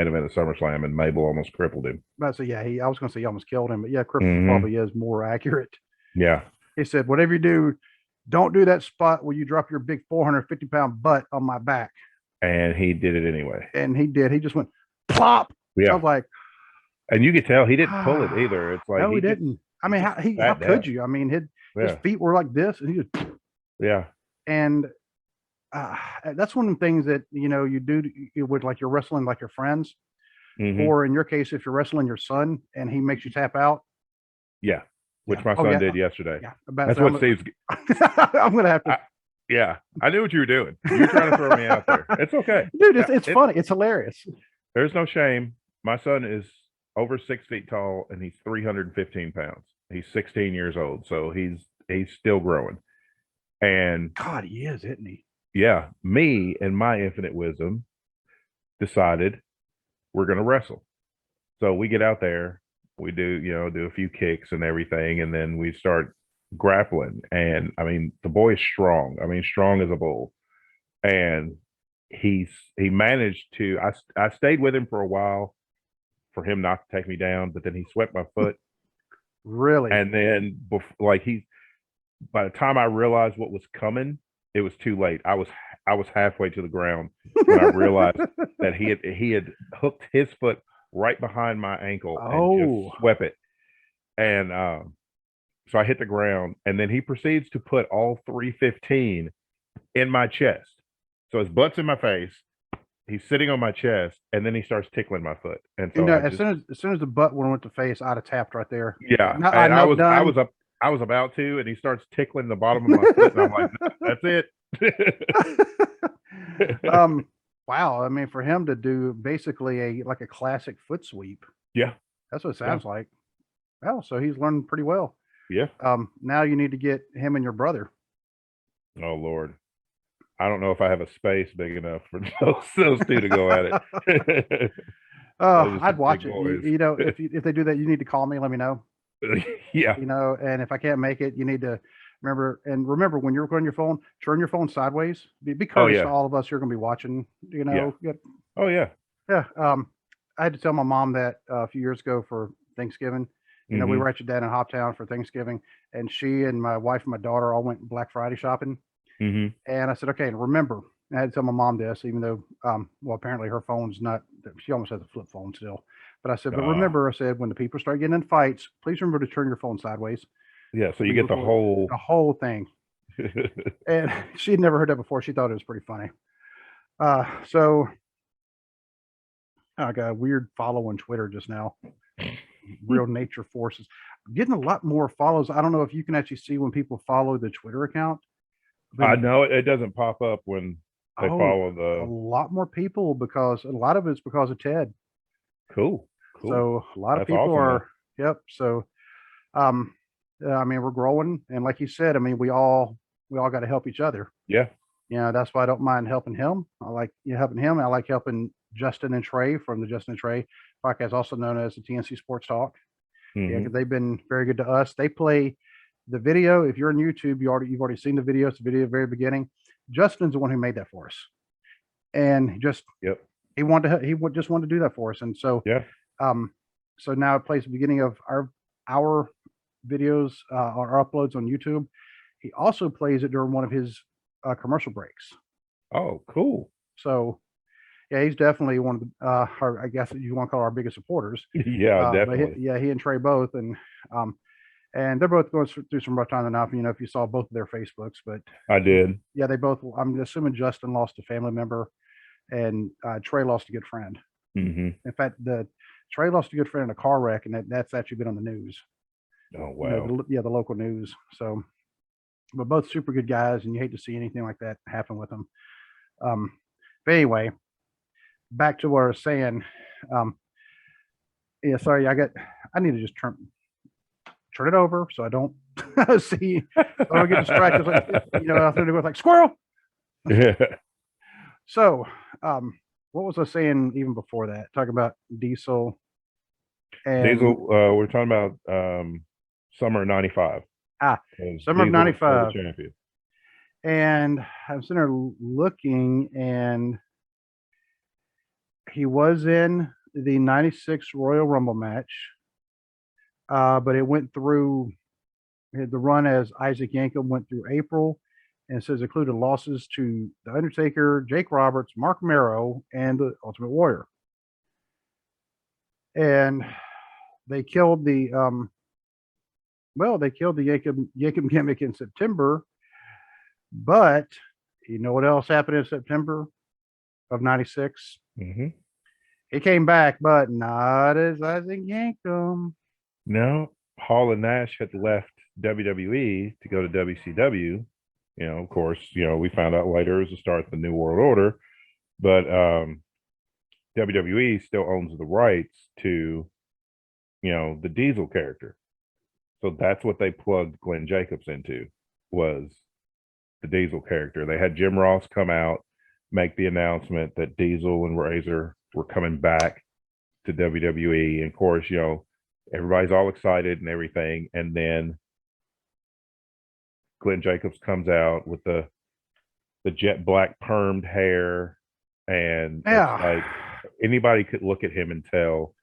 [SPEAKER 2] event of SummerSlam, and Mabel almost crippled him.
[SPEAKER 1] but so yeah, I was going to say he almost killed him, but yeah, crippled
[SPEAKER 2] Hmm.
[SPEAKER 1] probably is more accurate.
[SPEAKER 2] Yeah,
[SPEAKER 1] He said, "Whatever you do, don't do that spot where you drop your big 450-pound butt on my back."
[SPEAKER 2] and he did it anyway.
[SPEAKER 1] And he did. He just went plop. I
[SPEAKER 2] Yeah,
[SPEAKER 1] was like,
[SPEAKER 2] and you could tell he didn't pull it either. It's like
[SPEAKER 1] no, he didn't. I
[SPEAKER 2] he
[SPEAKER 1] mean,
[SPEAKER 2] just
[SPEAKER 1] how
[SPEAKER 2] sat
[SPEAKER 1] could
[SPEAKER 2] down.
[SPEAKER 1] you? I mean, his
[SPEAKER 2] Yeah,
[SPEAKER 1] feet were like this, and he just
[SPEAKER 2] yeah.
[SPEAKER 1] and uh, that's one of the things that you do with like you're wrestling like your friends,
[SPEAKER 2] Hmm.
[SPEAKER 1] or in your case, if you're wrestling your son and he makes you tap out.
[SPEAKER 2] Yeah,
[SPEAKER 1] Yeah.
[SPEAKER 2] which my
[SPEAKER 1] Oh
[SPEAKER 2] son
[SPEAKER 1] yeah.
[SPEAKER 2] did yesterday.
[SPEAKER 1] Yeah. About to
[SPEAKER 2] That's
[SPEAKER 1] say,
[SPEAKER 2] what Steve's.
[SPEAKER 1] I'm gonna have to.
[SPEAKER 2] I, yeah, I knew what you were doing. You were trying to throw me out there. It's okay.
[SPEAKER 1] Dude,
[SPEAKER 2] Yeah,
[SPEAKER 1] it's funny. It's hilarious.
[SPEAKER 2] there's no shame. My son is over 6 feet tall and he's 315 pounds. He's 16 years old, so he's still growing. And
[SPEAKER 1] God, he is, isn't he?
[SPEAKER 2] yeah, me and my infinite wisdom decided we're gonna wrestle. So we get out there, we do a few kicks and everything, and then we start grappling. And I mean, the boy is strong. I mean, strong as a bull. And he managed to. I stayed with him for a while for him not to take me down, but then he swept my foot,
[SPEAKER 1] Really?
[SPEAKER 2] and then like by the time I realized what was coming, it was too late. I was halfway to the ground when I realized that he had hooked his foot right behind my ankle and
[SPEAKER 1] Oh,
[SPEAKER 2] just swept it. And so I hit the ground, and then he proceeds to put all 315 in my chest. So his butt's in my face. He's sitting on my chest, and then he starts tickling my foot. And so I just,
[SPEAKER 1] as soon as the butt one went to face, I'd have tapped right there.
[SPEAKER 2] yeah,
[SPEAKER 1] No, I
[SPEAKER 2] and
[SPEAKER 1] know
[SPEAKER 2] I
[SPEAKER 1] done.
[SPEAKER 2] was up, I was about to, and he starts tickling the bottom of my foot, and I'm like, no, that's it.
[SPEAKER 1] Wow. I mean, for him to do basically a classic foot sweep,
[SPEAKER 2] Yeah,
[SPEAKER 1] that's what it
[SPEAKER 2] yeah,
[SPEAKER 1] sounds like. Well, so he's learning pretty well.
[SPEAKER 2] yeah.
[SPEAKER 1] Now you need to get him and your brother.
[SPEAKER 2] Oh Lord, I don't know if I have a space big enough for those two to go at it. Those are
[SPEAKER 1] I'd
[SPEAKER 2] some
[SPEAKER 1] watch
[SPEAKER 2] big
[SPEAKER 1] it.
[SPEAKER 2] boys.
[SPEAKER 1] If they do that, you need to call me. Let me know.
[SPEAKER 2] Yeah,
[SPEAKER 1] And if I can't make it, you need to remember when you're on your phone, turn your phone sideways. Be
[SPEAKER 2] oh
[SPEAKER 1] courteous to
[SPEAKER 2] yeah,
[SPEAKER 1] all of us who are going to be watching.
[SPEAKER 2] yeah,
[SPEAKER 1] Get,
[SPEAKER 2] oh yeah.
[SPEAKER 1] yeah. I had to tell my mom that a few years ago for Thanksgiving. We
[SPEAKER 2] Hmm.
[SPEAKER 1] were at your dad in Hoptown for Thanksgiving, and she and my wife and my daughter all went Black Friday shopping.
[SPEAKER 2] Hmm.
[SPEAKER 1] And I said, okay, and remember, I had to tell my mom this, even though, well, apparently her phone's not, she almost has a flip phone still. But I said, but
[SPEAKER 2] Uh,
[SPEAKER 1] remember, I said, when the people start getting in fights, please remember to turn your phone sideways.
[SPEAKER 2] yeah, so you
[SPEAKER 1] We
[SPEAKER 2] get the
[SPEAKER 1] record
[SPEAKER 2] whole.
[SPEAKER 1] the whole thing. And she had never heard that before. She thought it was pretty funny. So I got a weird follow on Twitter just now. Real nature forces. I'm getting a lot more follows. I don't know if you can actually see when people follow the Twitter account.
[SPEAKER 2] I
[SPEAKER 1] Been
[SPEAKER 2] know it doesn't pop up when they
[SPEAKER 1] oh
[SPEAKER 2] follow
[SPEAKER 1] a
[SPEAKER 2] the.
[SPEAKER 1] lot more people because a lot of it's because of Ted.
[SPEAKER 2] Cool, cool.
[SPEAKER 1] So a lot of
[SPEAKER 2] That's
[SPEAKER 1] people
[SPEAKER 2] awesome then.
[SPEAKER 1] are, yep. So, um, I mean, we're growing, and like you said, I mean, we all got to help each other.
[SPEAKER 2] Yeah.
[SPEAKER 1] That's why I don't mind helping him. I like helping him. I like helping Justin and Trey from the Justin and Trey podcast, also known as the TNC Sports Talk. Yeah,
[SPEAKER 2] Hmm.
[SPEAKER 1] because they've been very good to us. They play the video. If you're on YouTube, you've already seen the video. It's the video at the very beginning. Justin's the one who made that for us, and
[SPEAKER 2] Yep.
[SPEAKER 1] just wanted to do that for us, and so
[SPEAKER 2] Yeah.
[SPEAKER 1] um, so now it plays the beginning of our videos or uploads on YouTube. He also plays it during one of his commercial breaks.
[SPEAKER 2] Oh, cool.
[SPEAKER 1] So yeah, he's definitely one of the I guess you want to call our biggest supporters.
[SPEAKER 2] Yeah,
[SPEAKER 1] But
[SPEAKER 2] definitely.
[SPEAKER 1] he and Trey both, and they're both going through some rough times enough. If you saw both of their Facebooks, but
[SPEAKER 2] I did.
[SPEAKER 1] yeah, they both. I'm assuming Justin lost a family member, and Trey lost a good friend.
[SPEAKER 2] Hmm.
[SPEAKER 1] In fact, the Trey lost a good friend in a car wreck, and that's actually been on the news.
[SPEAKER 2] Oh wow.
[SPEAKER 1] The local news. So, but both super good guys, and you hate to see anything like that happen with them. Um, but anyway, back to what I was saying. Um, yeah, sorry, I need to just turn it over so I don't See, I don't get distracted. Like, out there with like squirrel.
[SPEAKER 2] Yeah.
[SPEAKER 1] So, what was I saying even before that? Talking about Diesel and
[SPEAKER 2] Diesel, we're talking about summer of '95.
[SPEAKER 1] summer of
[SPEAKER 2] Diesel was still the
[SPEAKER 1] '95,
[SPEAKER 2] champion.
[SPEAKER 1] and I'm sitting there looking, and he was in the '96 Royal Rumble match, but it went through. The run as Isaac Yankem went through April, and it says included losses to The Undertaker, Jake Roberts, Mark Merrow, and the Ultimate Warrior. And they killed the Yankem gimmick in September, but you know what else happened in September of '96?
[SPEAKER 2] Mm-hmm.
[SPEAKER 1] He came back, but not as Isaac Yankem.
[SPEAKER 2] No, Hall and Nash had left WWE to go to WCW. Of course, we found out later it was the start of the New World Order, but WWE still owns the rights to, the Diesel character. So that's what they plugged Glenn Jacobs into, was the Diesel character. They had Jim Ross come out, make the announcement that Diesel and Razor were coming back to WWE. And of course, everybody's all excited and everything. And then Glenn Jacobs comes out with the jet black permed hair, and it's like anybody could look at him and tell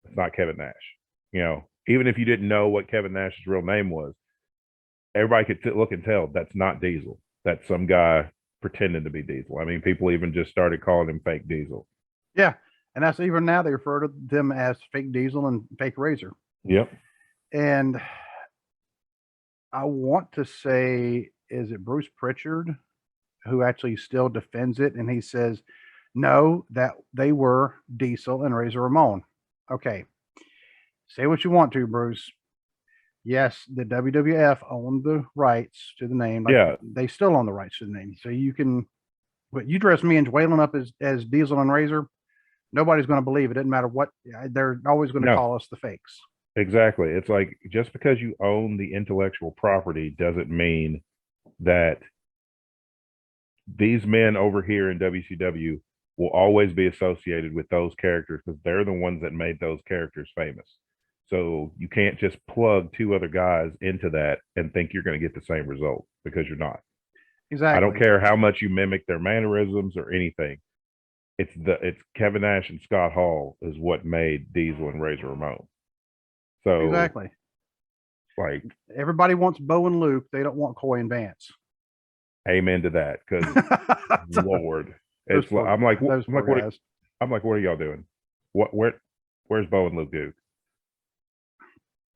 [SPEAKER 2] it's not Kevin Nash. Even if you didn't know what Kevin Nash's real name was, everybody could look and tell that's not Diesel. That's some guy pretending to be Diesel. I mean, people even just started calling him Fake Diesel.
[SPEAKER 1] Yeah, and that's even now they refer to them as Fake Diesel and Fake Razor.
[SPEAKER 2] Yep.
[SPEAKER 1] And I want to say, is it Bruce Pritchard who actually still defends it? And he says, no, that they were Diesel and Razor Ramon. Okay. Say what you want to, Bruce. Yes, the WWF owned the rights to the name.
[SPEAKER 2] Yeah.
[SPEAKER 1] They still own the rights to the name. So you can, but you dress me and Waylon up as Diesel and Razor, nobody's going to believe it. Doesn't matter what, they're always going to call us the fakes.
[SPEAKER 2] Exactly. It's like, just because you own the intellectual property doesn't mean that these men over here in WCW will always be associated with those characters, because they're the ones that made those characters famous. So you can't just plug two other guys into that and think you're going to get the same result, because you're not.
[SPEAKER 1] Exactly.
[SPEAKER 2] I don't care how much you mimic their mannerisms or anything. It's Kevin Nash and Scott Hall is what made Diesel and Razor Ramon. So
[SPEAKER 1] exactly.
[SPEAKER 2] Like,
[SPEAKER 1] everybody wants Bo and Luke. They don't want Coy and Vance.
[SPEAKER 2] Amen to that. Because Lord, it's like, I'm like, what are y'all doing? Where's Bo and Luke Duke?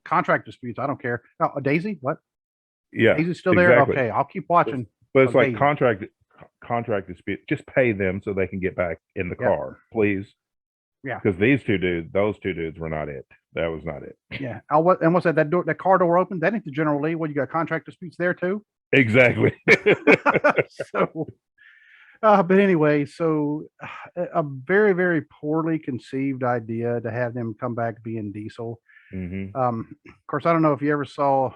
[SPEAKER 1] Contract disputes. I don't care. Oh, Daisy, what?
[SPEAKER 2] Yeah,
[SPEAKER 1] Daisy's still there. Okay, I'll keep watching.
[SPEAKER 2] But it's like
[SPEAKER 1] Daisy.
[SPEAKER 2] contract dispute. Just pay them so they can get back in the car, please.
[SPEAKER 1] Yeah,
[SPEAKER 2] because those two dudes were not it. That was not it.
[SPEAKER 1] Yeah. And what's that? That car door open? That ain't the General Lee. Well, you got contract disputes there too.
[SPEAKER 2] Exactly.
[SPEAKER 1] So, but anyway, so a very, very poorly conceived idea to have them come back being Diesel.
[SPEAKER 2] Mm-hmm.
[SPEAKER 1] Of course, I don't know if you ever saw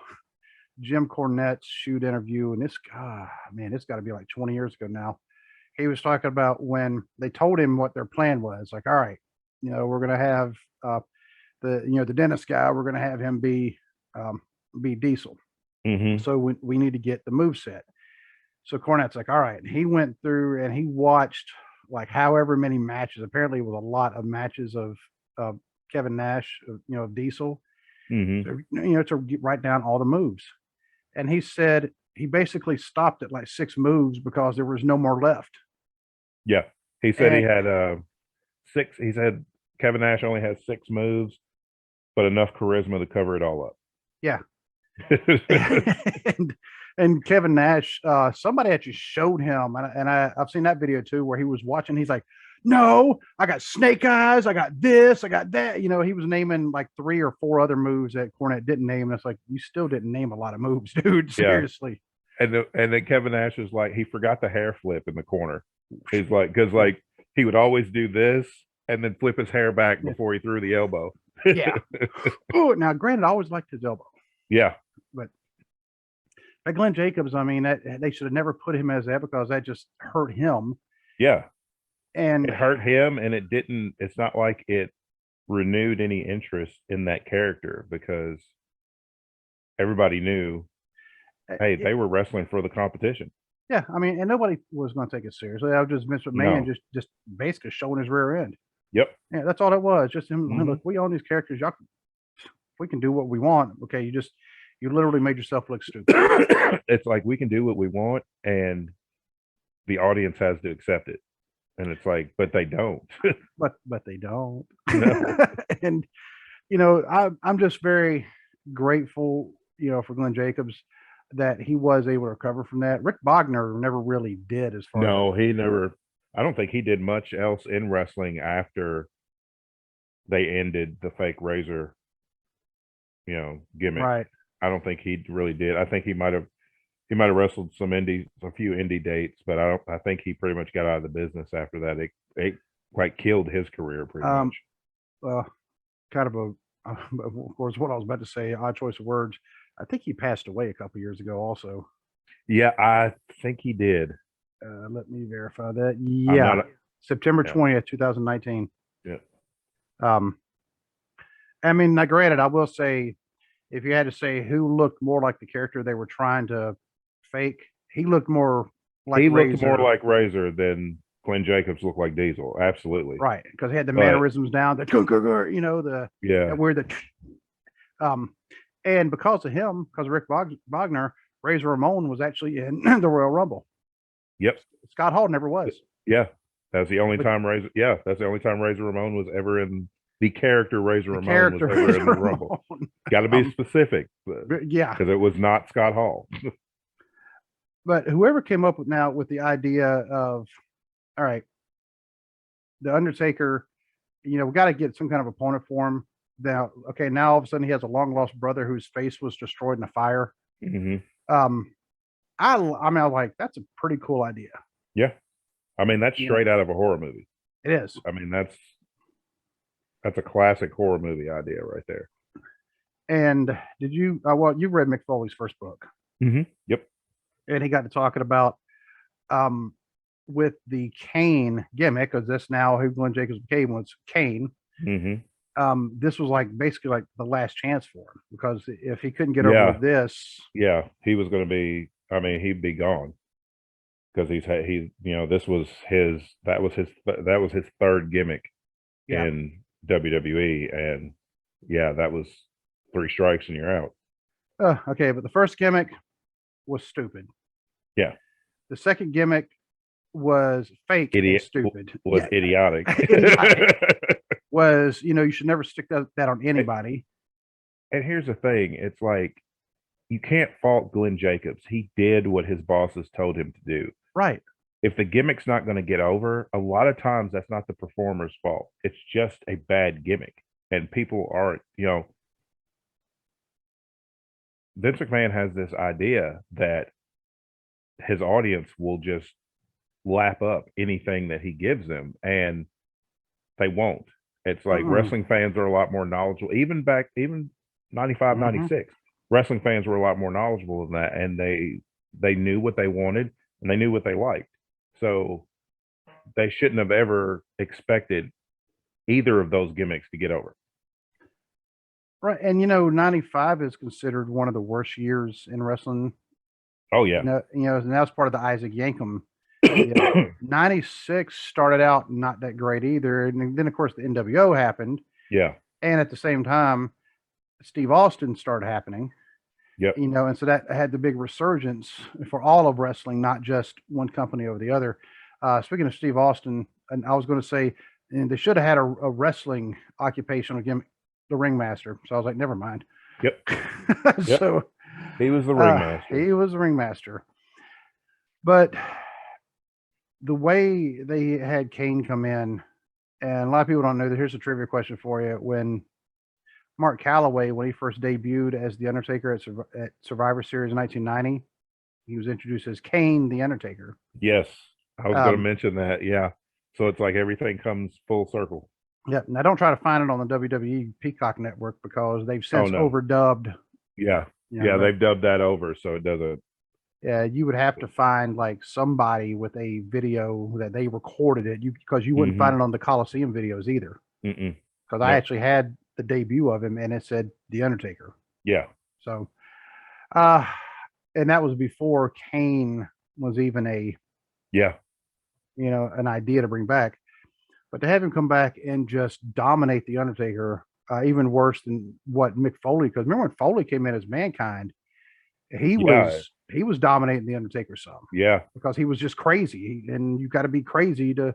[SPEAKER 1] Jim Cornette's shoot interview, and it's got to be like 20 years ago now. He was talking about when they told him what their plan was. Like, all right, we're going to have the dentist guy. We're going to have him be Diesel.
[SPEAKER 2] Mm-hmm.
[SPEAKER 1] So we need to get the move set. So Cornette's like, all right. And he went through and he watched like however many matches. Apparently, it was a lot of matches of Kevin Nash, of Diesel.
[SPEAKER 2] Mm-hmm.
[SPEAKER 1] To write down all the moves. And he said he basically stopped at like 6 moves because there was no more left.
[SPEAKER 2] Yeah. He said he had 6. He said Kevin Nash only has 6 moves, but enough charisma to cover it all up.
[SPEAKER 1] Yeah. and Kevin Nash, somebody actually showed him, and I've seen that video too, where he was watching. He's like, no, I got snake eyes. I got this. I got that. He was naming like 3 or 4 other moves that Cornette didn't name. And it's like, you still didn't name a lot of moves, dude. Seriously.
[SPEAKER 2] Yeah. And then Kevin Nash was like, he forgot the hair flip in the corner. He's like, because like he would always do this and then flip his hair back before he threw the elbow.
[SPEAKER 1] Yeah. Oh, now granted, I always liked his elbow.
[SPEAKER 2] Yeah.
[SPEAKER 1] But But Glenn Jacobs, I mean, they should have never put him as that because that just hurt him.
[SPEAKER 2] Yeah.
[SPEAKER 1] And
[SPEAKER 2] It hurt him, and it didn't. It's not like it renewed any interest in that character because everybody knew, hey, they were wrestling for the competition.
[SPEAKER 1] Yeah, I mean, and nobody was going to take it seriously. I was just Vince McMahon
[SPEAKER 2] No.
[SPEAKER 1] just basically showing his rear end.
[SPEAKER 2] Yep.
[SPEAKER 1] Yeah, that's all it was. Just him.
[SPEAKER 2] Mhm.
[SPEAKER 1] Look, we own these characters. Y'all, we can do what we want. Okay, you literally made yourself look stupid.
[SPEAKER 2] It's like we can do what we want, and the audience has to accept it. And it's like, but they don't.
[SPEAKER 1] but they don't.
[SPEAKER 2] No.
[SPEAKER 1] And I'm just very grateful, for Glenn Jacobs that he was able to recover from that. Rick Bogner never really did as far
[SPEAKER 2] No,
[SPEAKER 1] as
[SPEAKER 2] he never. I don't think he did much else in wrestling after they ended the fake razor, gimmick.
[SPEAKER 1] right.
[SPEAKER 2] I don't think he really did. I think he might have wrestled a few indie dates, but I think he pretty much got out of the business after that. It like killed his career pretty much.
[SPEAKER 1] Kind of of course, what I was about to say, odd choice of words. I think he passed away a couple years ago also.
[SPEAKER 2] Yeah, I think he did.
[SPEAKER 1] Let me verify that. Yeah. September 20th, 2019.
[SPEAKER 2] Yeah.
[SPEAKER 1] I mean, now granted, I will say, if you had to say who looked more like the character they were trying to fake, he looked more like
[SPEAKER 2] looked more like Razor than Glenn Jacobs looked like Diesel. Absolutely.
[SPEAKER 1] Right, because he had the mannerisms down, the weird, and because of him, because Rick Bogner, Razor Ramon was actually in the Royal Rumble.
[SPEAKER 2] Yep.
[SPEAKER 1] Scott Hall never was.
[SPEAKER 2] Yeah. That's the only time Razor Ramon was ever in the character. Razor Ramon was ever in the Rumble. Got to be specific,
[SPEAKER 1] yeah,
[SPEAKER 2] because it was not Scott Hall.
[SPEAKER 1] But whoever came up with the idea of, all right, the Undertaker, we got to get some kind of opponent for him. Now, okay, now all of a sudden he has a long lost brother whose face was destroyed in a fire.
[SPEAKER 2] Mm-hmm.
[SPEAKER 1] I was like, that's a pretty cool idea.
[SPEAKER 2] Yeah. I mean, that's straight out of a horror movie.
[SPEAKER 1] It is.
[SPEAKER 2] I mean, that's a classic horror movie idea right there.
[SPEAKER 1] And did you, you read Mick Foley's first book.
[SPEAKER 2] Mm-hmm. Yep.
[SPEAKER 1] And he got to talking about, with the Kane gimmick, because that's now who Glenn Jacobs became, was Kane.
[SPEAKER 2] Mm-hmm.
[SPEAKER 1] This was like basically like the last chance for him, because if he couldn't get over this,
[SPEAKER 2] he was going to be. I mean, he'd be gone, because this was that was his third gimmick in WWE, and that was 3 strikes and you're out.
[SPEAKER 1] Okay, but the first gimmick was stupid.
[SPEAKER 2] Yeah.
[SPEAKER 1] The second gimmick was fake. Stupid.
[SPEAKER 2] Was idiotic.
[SPEAKER 1] Was, you should never stick that on anybody.
[SPEAKER 2] And here's the thing. It's like, you can't fault Glenn Jacobs. He did what his bosses told him to do.
[SPEAKER 1] Right.
[SPEAKER 2] If the gimmick's not going to get over, a lot of times that's not the performer's fault. It's just a bad gimmick. And people aren't, Vince McMahon has this idea that his audience will just lap up anything that he gives them, and they won't. It's like wrestling fans are a lot more knowledgeable. Even 95, 96, wrestling fans were a lot more knowledgeable than that, and they knew what they wanted and they knew what they liked. So they shouldn't have ever expected either of those gimmicks to get over.
[SPEAKER 1] Right. And 95 is considered one of the worst years in wrestling.
[SPEAKER 2] Oh yeah.
[SPEAKER 1] And that was part of the Isaac Yankem. 96 started out not that great either. And then of course the NWO happened.
[SPEAKER 2] Yeah.
[SPEAKER 1] And at the same time, Steve Austin started happening.
[SPEAKER 2] Yep.
[SPEAKER 1] And so that had the big resurgence for all of wrestling, not just one company over the other. Speaking of Steve Austin, and I was going to say, and they should have had a wrestling occupational gimmick, the ringmaster. So I was like, never mind.
[SPEAKER 2] Yep.
[SPEAKER 1] So
[SPEAKER 2] he was the ringmaster.
[SPEAKER 1] He was the ringmaster. But the way they had Kane come in, and a lot of people don't know that. Here's a trivia question for you. When Mark Calloway, when he first debuted as the Undertaker at Survivor Series in 1990, he was introduced as Kane the Undertaker.
[SPEAKER 2] Yes, I was going to mention that. Yeah, so it's like everything comes full circle.
[SPEAKER 1] Yeah. Now don't try to find it on the WWE Peacock network, because they've since overdubbed.
[SPEAKER 2] Yeah, they've dubbed that over, so it doesn't.
[SPEAKER 1] You would have to find like somebody with a video that they recorded it. Because you wouldn't
[SPEAKER 2] Mm-hmm.
[SPEAKER 1] find it on the Coliseum videos either.
[SPEAKER 2] Mm-mm.
[SPEAKER 1] Because I
[SPEAKER 2] Nope.
[SPEAKER 1] actually had the debut of him, and it said The Undertaker.
[SPEAKER 2] Yeah.
[SPEAKER 1] So, uh, and that was before Kane was even
[SPEAKER 2] Yeah.
[SPEAKER 1] an idea to bring back. But to have him come back and just dominate the Undertaker, even worse than what Mick Foley. Because remember when Foley came in as Mankind, he
[SPEAKER 2] Yeah.
[SPEAKER 1] was dominating the Undertaker some
[SPEAKER 2] Yeah.
[SPEAKER 1] because he was just crazy, and you got to be crazy to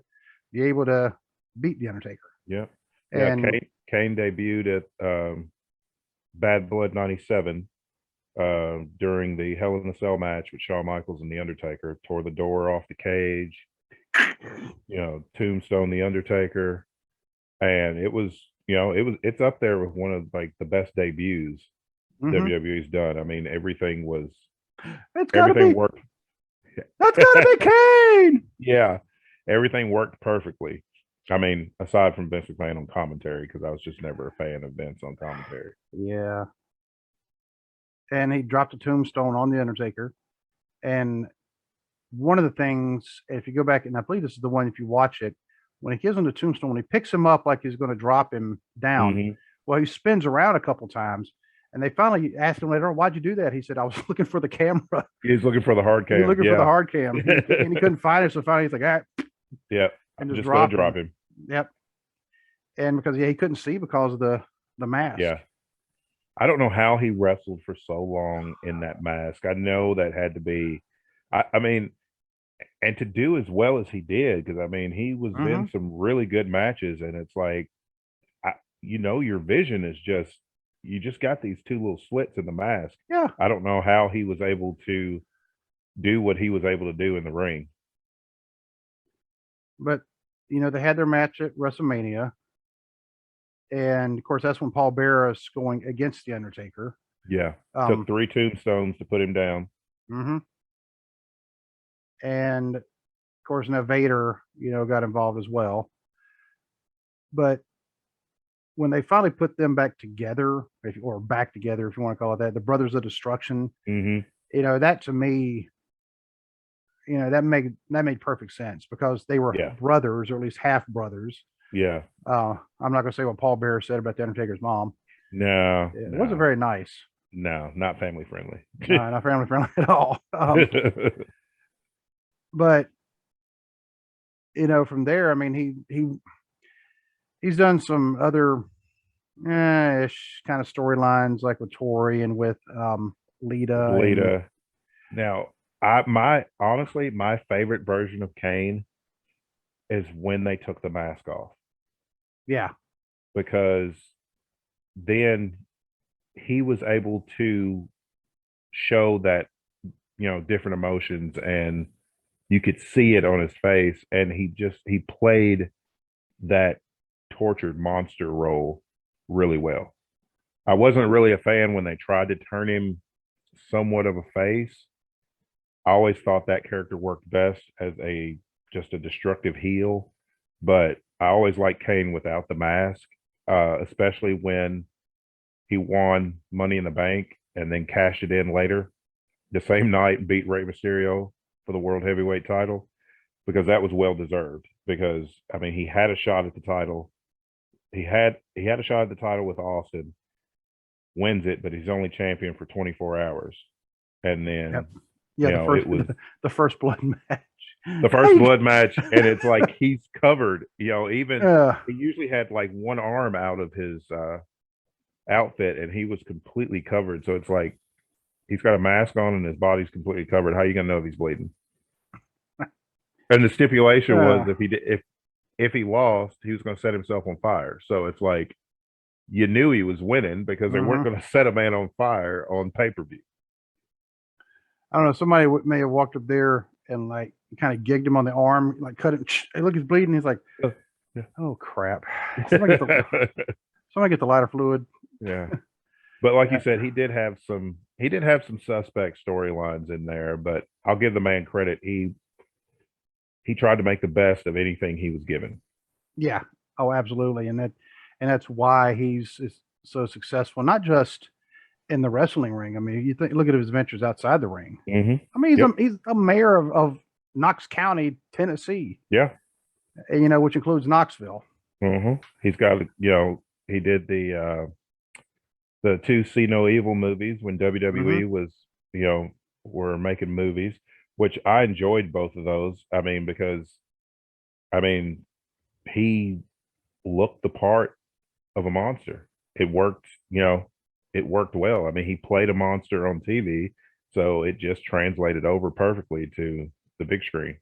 [SPEAKER 1] be able to beat the Undertaker.
[SPEAKER 2] Yeah. Yeah.
[SPEAKER 1] And
[SPEAKER 2] Kane debuted at Bad Blood '97 during the Hell in a Cell match with Shawn Michaels and the Undertaker. Tore the door off the cage. Tombstone the Undertaker, and it's up there with one of like the best debuts WWE's done. I mean, everything worked.
[SPEAKER 1] That's gotta be Kane.
[SPEAKER 2] Yeah, everything worked perfectly. I mean, aside from Vince McMahon on commentary, because I was just never a fan of Vince on commentary.
[SPEAKER 1] Yeah. And he dropped a tombstone on the Undertaker. And one of the things, if you go back, and I believe this is the one, if you watch it, when he gives him the tombstone, when he picks him up like he's going to drop him down,
[SPEAKER 2] Mm-hmm.
[SPEAKER 1] well, he spins around a couple times. And they finally asked him later, "Why'd you do that?" He said, "I was looking for the camera."
[SPEAKER 2] He's looking for the hard cam.
[SPEAKER 1] He's looking for the
[SPEAKER 2] Yeah.
[SPEAKER 1] hard cam. And he couldn't find it. So finally he's like,
[SPEAKER 2] Yeah.
[SPEAKER 1] and
[SPEAKER 2] I'm
[SPEAKER 1] just
[SPEAKER 2] gonna
[SPEAKER 1] drop
[SPEAKER 2] drop
[SPEAKER 1] him.
[SPEAKER 2] him.
[SPEAKER 1] Yep. And because he couldn't see because of the mask.
[SPEAKER 2] Yeah. I don't know how he wrestled for so long in that mask. I know that had to be, I mean, and to do as well as he did, because I mean, he was in some really good matches, and it's like, your vision is you just got these two little slits in the mask.
[SPEAKER 1] Yeah.
[SPEAKER 2] I don't know how he was able to do what he was able to do in the ring.
[SPEAKER 1] But they had their match at WrestleMania. And of course, that's when Paul Bearer's going against the Undertaker.
[SPEAKER 2] Yeah. Took 3 tombstones to put him down.
[SPEAKER 1] Mm-hmm. And of course, now Vader, got involved as well. But when they finally put them back together, or back together, if you want to call it that, the Brothers of Destruction,
[SPEAKER 2] Mm-hmm.
[SPEAKER 1] That to me, that made perfect sense because they were brothers, or at least half brothers.
[SPEAKER 2] Yeah.
[SPEAKER 1] I'm not going to say what Paul Bearer said about the Undertaker's mom.
[SPEAKER 2] No,
[SPEAKER 1] it wasn't very nice.
[SPEAKER 2] No, not family friendly.
[SPEAKER 1] No, not family friendly at all. But from there, I mean, he's done some other ish kind of storylines, like with Tori and with Lita.
[SPEAKER 2] Lita. Now, honestly, my favorite version of Kane is when they took the mask off.
[SPEAKER 1] Yeah.
[SPEAKER 2] Because then he was able to show that, different emotions, and you could see it on his face, and he played that tortured monster role really well. I wasn't really a fan when they tried to turn him somewhat of a face. I always thought that character worked best as just a destructive heel, but I always liked Kane without the mask, especially when he won Money in the Bank and then cashed it in later the same night and beat Rey Mysterio for the World Heavyweight title, because that was well deserved. Because I mean, he had a shot at the title. He had a shot at the title with Austin, wins it, but he's only champion for 24 hours, and then it was
[SPEAKER 1] the first blood match.
[SPEAKER 2] The first blood match, and it's like he's covered. Even he usually had like one arm out of his outfit, and he was completely covered. So it's like he's got a mask on and his body's completely covered. How are you gonna know if he's bleeding? And the stipulation was if he lost, he was going to set himself on fire. So it's like you knew he was winning because they weren't going to set a man on fire on pay-per-view.
[SPEAKER 1] I don't know. Somebody may have walked up there and like kind of gigged him on the arm, like cut it. Hey, look, he's bleeding. He's like, oh crap! Somebody get the lighter fluid.
[SPEAKER 2] Yeah, but like you said, he did have some suspect storylines in there. But I'll give the man credit. He tried to make the best of anything he was given.
[SPEAKER 1] Yeah. Oh, absolutely. And that's why he's so successful, not just in the wrestling ring. I mean, you look at his adventures outside the ring.
[SPEAKER 2] Mm-hmm.
[SPEAKER 1] I mean,
[SPEAKER 2] Yep.
[SPEAKER 1] he's a mayor of Knox County, Tennessee.
[SPEAKER 2] Yeah.
[SPEAKER 1] Which includes Knoxville.
[SPEAKER 2] Mm-hmm. He's got, he did the two See No Evil movies when WWE was, were making movies, which I enjoyed both of those. I mean, because he looked the part of a monster. It worked, it worked well. I mean, he played a monster on TV, so it just translated over perfectly to the big screen.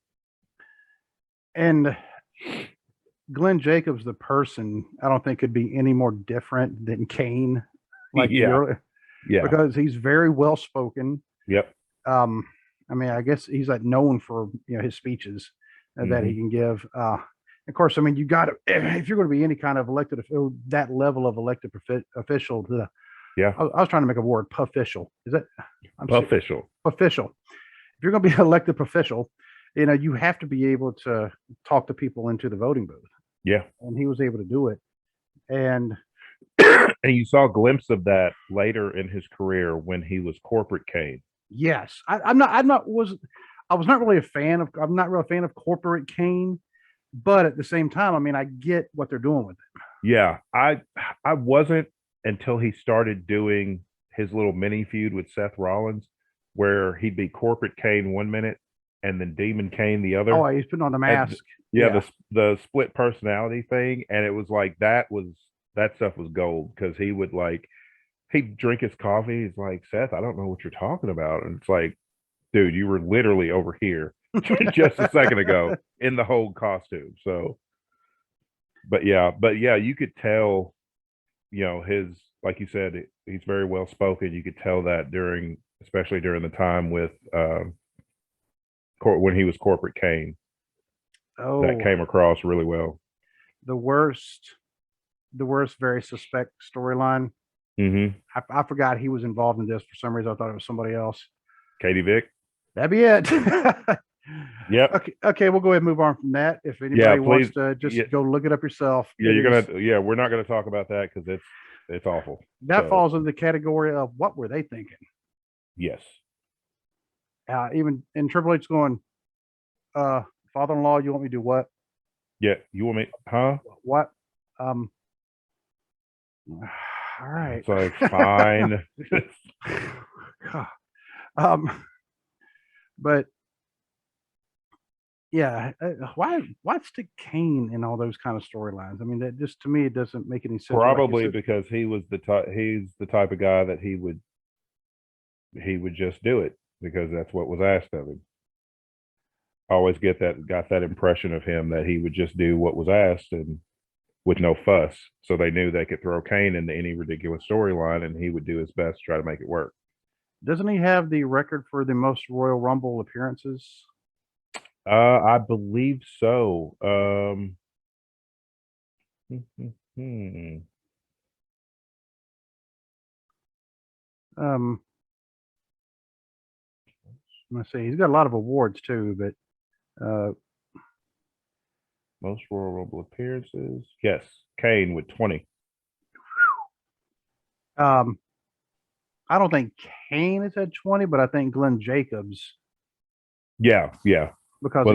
[SPEAKER 1] And Glenn Jacobs, the person, I don't think could be any more different than Kane, like
[SPEAKER 2] Yeah.
[SPEAKER 1] because he's very well spoken.
[SPEAKER 2] Yep.
[SPEAKER 1] I mean, I guess he's like known for his speeches that he can give. Of course, I mean, you got to, if you're going to be any kind of elected that level of elected official.
[SPEAKER 2] Yeah.
[SPEAKER 1] I was trying to make a word, official. Is that
[SPEAKER 2] Official?
[SPEAKER 1] Official. If you're going to be elected official, you have to be able to talk to people into the voting booth.
[SPEAKER 2] Yeah.
[SPEAKER 1] And he was able to do it. And
[SPEAKER 2] and you saw a glimpse of that later in his career when he was corporate Kane.
[SPEAKER 1] Yes, I'm not really a fan of. I'm not really a fan of corporate Kane, but at the same time, I mean, I get what they're doing with it.
[SPEAKER 2] Yeah, I wasn't until he started doing his little mini feud with Seth Rollins, where he'd be corporate Kane one minute and then Demon Kane the other.
[SPEAKER 1] Oh, he's putting on the mask.
[SPEAKER 2] Yeah. The split personality thing, and it was like that stuff was gold, because he would he'd drink his coffee. He's like, Seth, I don't know what you're talking about. And it's like, dude, you were literally over here just a second ago in the whole costume. So, but yeah, you could tell, his, like you said, he's very well spoken. You could tell that especially during the time with, when he was corporate Kane, that came across really well.
[SPEAKER 1] The worst, very suspect storyline.
[SPEAKER 2] Mm-hmm.
[SPEAKER 1] I forgot he was involved in this for some reason. I thought it was somebody else.
[SPEAKER 2] Katie Vick.
[SPEAKER 1] That'd be it.
[SPEAKER 2] Yep.
[SPEAKER 1] Okay, we'll go ahead and move on from that. If anybody wants to just go look it up yourself.
[SPEAKER 2] Yeah, we're not gonna talk about that because it's awful.
[SPEAKER 1] That falls into the category of what were they thinking?
[SPEAKER 2] Yes.
[SPEAKER 1] Even in Triple H going, father-in-law, you want me to do what?
[SPEAKER 2] Yeah, you want me, huh?
[SPEAKER 1] What? All right.
[SPEAKER 2] It's like, fine.
[SPEAKER 1] But yeah, why stick Kane in all those kind of storylines? I mean, that just, to me, it doesn't make any sense.
[SPEAKER 2] Probably because he's the type of guy that he would just do it because that's what was asked of him. I always got that impression of him, that he would just do what was asked and with no fuss. So they knew they could throw Kane into any ridiculous storyline and he would do his best to try to make it work.
[SPEAKER 1] Doesn't he have the record for the most Royal Rumble appearances?
[SPEAKER 2] I believe so.
[SPEAKER 1] Let's see. He's got a lot of awards too, but
[SPEAKER 2] most Royal Rumble appearances. Yes, Kane with 20.
[SPEAKER 1] I don't think Kane has had 20, but I think Glenn Jacobs.
[SPEAKER 2] Yeah.
[SPEAKER 1] Because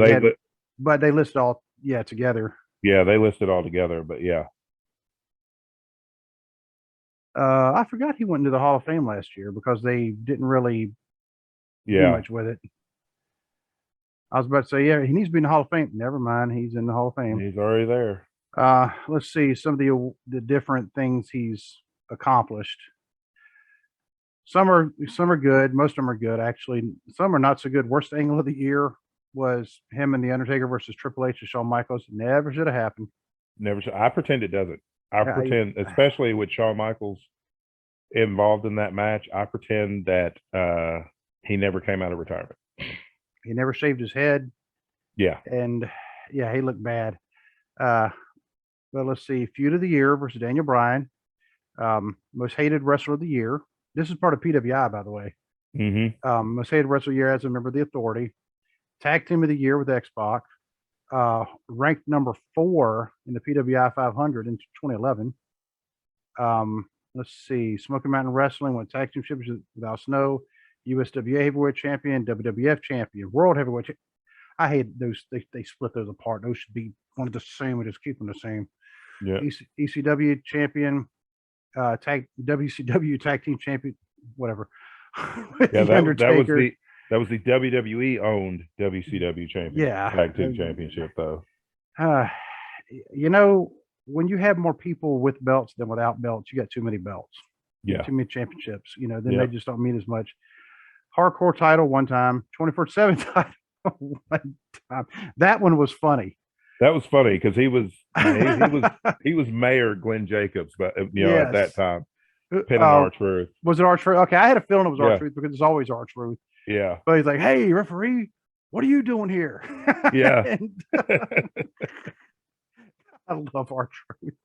[SPEAKER 1] but they list all together.
[SPEAKER 2] Yeah, they listed all together, but yeah.
[SPEAKER 1] I forgot he went into the Hall of Fame last year because they didn't really do much with it. I was about to say, yeah, he needs to be in the Hall of Fame. Never mind, he's in the Hall of Fame.
[SPEAKER 2] He's already there.
[SPEAKER 1] Let's see some of the different things he's accomplished. Some are good. Most of them are good, actually. Some are not so good. Worst angle of the year was him and the Undertaker versus Triple H and Shawn Michaels. Never should have happened.
[SPEAKER 2] Never should. I pretend it doesn't. I pretend, especially with Shawn Michaels involved in that match, I pretend that he never came out of retirement.
[SPEAKER 1] He never shaved his head.
[SPEAKER 2] Yeah.
[SPEAKER 1] And yeah, he looked bad. But let's see. Feud of the year versus Daniel Bryan. Most hated wrestler of the year. This is part of PWI, by the way.
[SPEAKER 2] Mm-hmm.
[SPEAKER 1] Most hated wrestler of the year as a member of the Authority. Tag team of the year with X-Pac. Ranked number 4 in the PWI 500 in 2011. Let's see. Smoky Mountain Wrestling won tag team championship without Snow. USWA heavyweight champion, WWF champion, world heavyweight. I hate those. They split those apart. Those should be one of the same. We just keep them the same.
[SPEAKER 2] Yeah.
[SPEAKER 1] ECW champion, WCW tag team champion, whatever.
[SPEAKER 2] Yeah, that was
[SPEAKER 1] Undertaker.
[SPEAKER 2] the WWE owned WCW champion tag team championship though.
[SPEAKER 1] You know, when you have more people with belts than without belts, you got too many belts.
[SPEAKER 2] Yeah.
[SPEAKER 1] Too many championships. You know, then they just don't mean as much. Hardcore title one time, 24/7 title one time. That one was funny.
[SPEAKER 2] That was funny because he was Mayor Glenn Jacobs, but at that time, pinning R-Truth.
[SPEAKER 1] Was it R-Truth? Okay, I had a feeling it was R-Truth because it's always R-Truth.
[SPEAKER 2] Yeah,
[SPEAKER 1] but he's like, "Hey, referee, what are you doing here?"
[SPEAKER 2] Yeah,
[SPEAKER 1] I love R-Truth.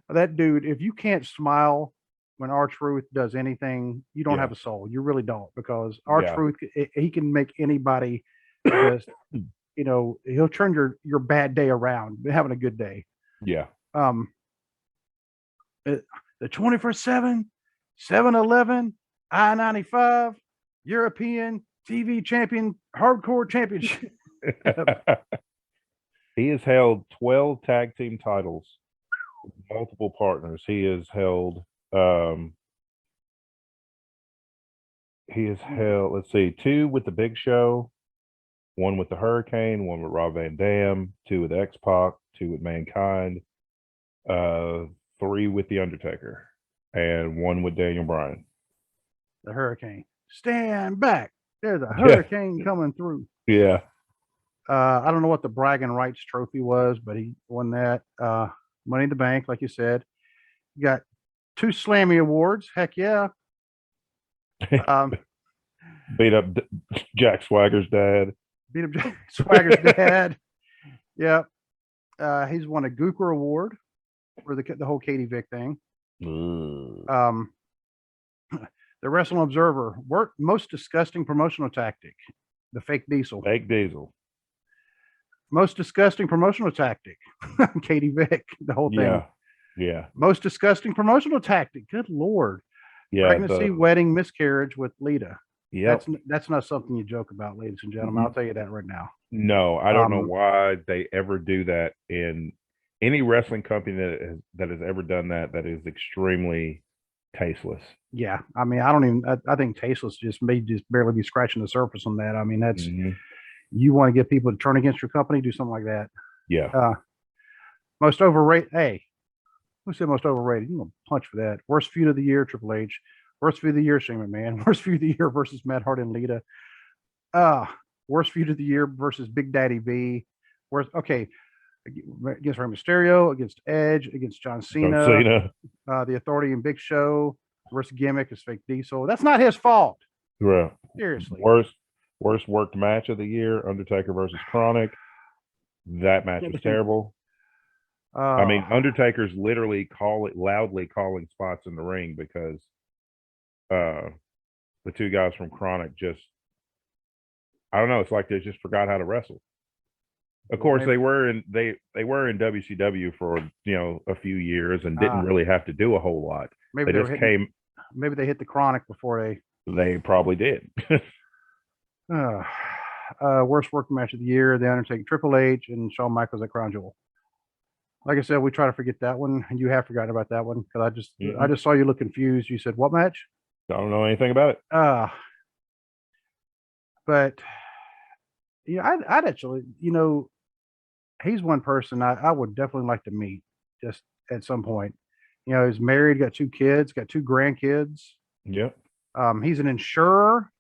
[SPEAKER 1] That dude, if you can't smile when R-Truth does anything, you don't have a soul. You really don't, because R-Truth, he can make anybody just, he'll turn your bad day around, having a good day.
[SPEAKER 2] Yeah.
[SPEAKER 1] The 24/7, 7-Eleven, I-95, European TV champion, hardcore championship.
[SPEAKER 2] He has held 12 tag team titles, multiple partners. He has held, let's see, 2 with the Big Show, 1 with the Hurricane, 1 with Rob Van Dam, 2 with X-Pac, 2 with Mankind, 3 with the Undertaker, and 1 with Daniel Bryan.
[SPEAKER 1] The Hurricane. Stand back. There's a hurricane coming through.
[SPEAKER 2] Yeah.
[SPEAKER 1] I don't know what the bragging rights trophy was, but he won that. Money in the Bank, like you said. You got 2 Slammy Awards. Heck yeah.
[SPEAKER 2] Beat up Jack Swagger's dad.
[SPEAKER 1] Beat up Jack Swagger's dad. Yeah. He's won a Gooker Award for the whole Katie Vick thing. The Wrestling Observer, most disgusting promotional tactic, the fake diesel.
[SPEAKER 2] Fake diesel.
[SPEAKER 1] Most disgusting promotional tactic, Katie Vick, the whole thing.
[SPEAKER 2] Yeah.
[SPEAKER 1] Most disgusting promotional tactic. Good Lord.
[SPEAKER 2] Yeah.
[SPEAKER 1] Pregnancy, wedding, miscarriage with Lita.
[SPEAKER 2] Yeah.
[SPEAKER 1] That's not something you joke about, ladies and gentlemen. I'll tell you that right now.
[SPEAKER 2] No, I don't know why they ever do that in any wrestling company that has ever done that. That is extremely tasteless.
[SPEAKER 1] Yeah, I mean, I think tasteless may just barely be scratching the surface on that. I mean, that's you want to get people to turn against your company, do something like that.
[SPEAKER 2] Yeah.
[SPEAKER 1] Most overrated. Hey, who said most overrated? You gonna punch for that? Worst feud of the year, Triple H. Worst feud of the year, Shane McMahon. Worst feud of the year versus Matt Hardy and Lita. Worst feud of the year versus Big Daddy V. Against Rey Mysterio, against Edge, against John Cena. The Authority and Big Show. Worst gimmick is fake diesel. That's not his fault.
[SPEAKER 2] Right.
[SPEAKER 1] Seriously.
[SPEAKER 2] Worst worked match of the year, Undertaker versus Chronic. That match was terrible. I mean, Undertaker's literally loudly calling spots in the ring because the 2 guys from Chronic just, I don't know, it's like they just forgot how to wrestle. Of course, they were in WCW for a few years and didn't really have to do a whole lot. Maybe
[SPEAKER 1] they hit the Chronic before
[SPEAKER 2] they probably did.
[SPEAKER 1] Worst working match of the year, The Undertaker, Triple H, and Shawn Michaels at Crown Jewel. Like I said, we try to forget that one, and you have forgotten about that one because I just saw you look confused. You said, "What match?"
[SPEAKER 2] I don't know anything about it.
[SPEAKER 1] But I'd actually, he's one person I would definitely like to meet just at some point. He's married, got 2 kids, got 2 grandkids.
[SPEAKER 2] Yep.
[SPEAKER 1] He's an insurer.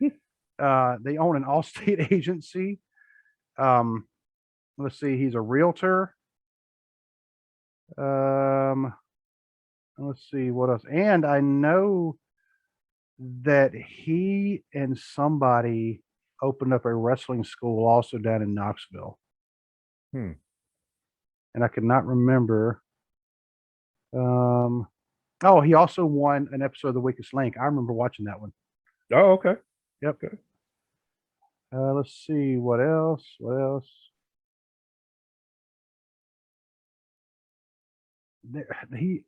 [SPEAKER 1] They own an Allstate agency. Let's see, he's a realtor. Let's see what else. And I know that he and somebody opened up a wrestling school also down in Knoxville. And I could not remember. He also won an episode of The Weakest Link. I remember watching that one.
[SPEAKER 2] Oh, okay.
[SPEAKER 1] Yep. Okay. Let's see what else. he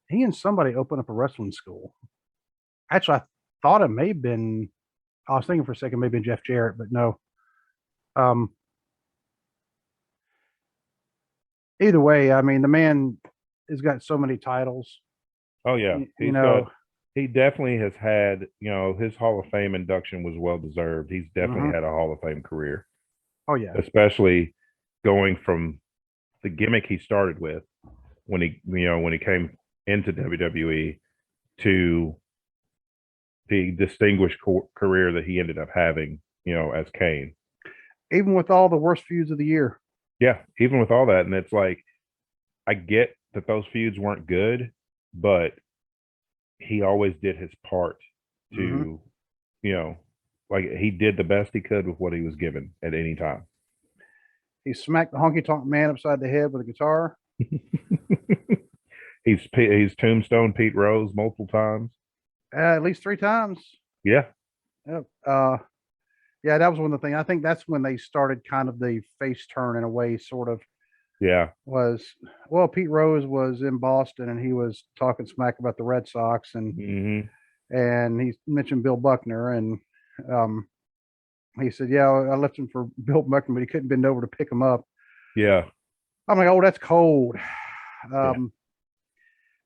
[SPEAKER 1] and somebody opened up a wrestling school. Actually, I thought it may have been. I was thinking for a second, maybe Jeff Jarrett, but no. Um, Either way, I mean, the man has got so many titles.
[SPEAKER 2] Oh yeah, he definitely has had, his Hall of Fame induction was well deserved. He's definitely had a Hall of Fame career.
[SPEAKER 1] Oh yeah,
[SPEAKER 2] especially going from the gimmick he started with when he came into WWE to the distinguished career that he ended up having, as Kane.
[SPEAKER 1] even with all the worst feuds of the year.
[SPEAKER 2] Yeah, even with all that, and it's like I get that those feuds weren't good, but he always did his part to, like he did the best he could with what he was given at any time.
[SPEAKER 1] He smacked the honky tonk man upside the head with a guitar.
[SPEAKER 2] He's tombstone Pete Rose multiple times.
[SPEAKER 1] At least 3 times.
[SPEAKER 2] Yeah.
[SPEAKER 1] Yep. Yeah, that was one of the things. I think that's when they started kind of the face turn in a way, sort of.
[SPEAKER 2] Yeah.
[SPEAKER 1] Pete Rose was in Boston and he was talking smack about the Red Sox and he mentioned Bill Buckner and he said, "Yeah, I left him for Bill Buckner, but he couldn't bend over to pick him up."
[SPEAKER 2] Yeah.
[SPEAKER 1] I'm like, "Oh, that's cold."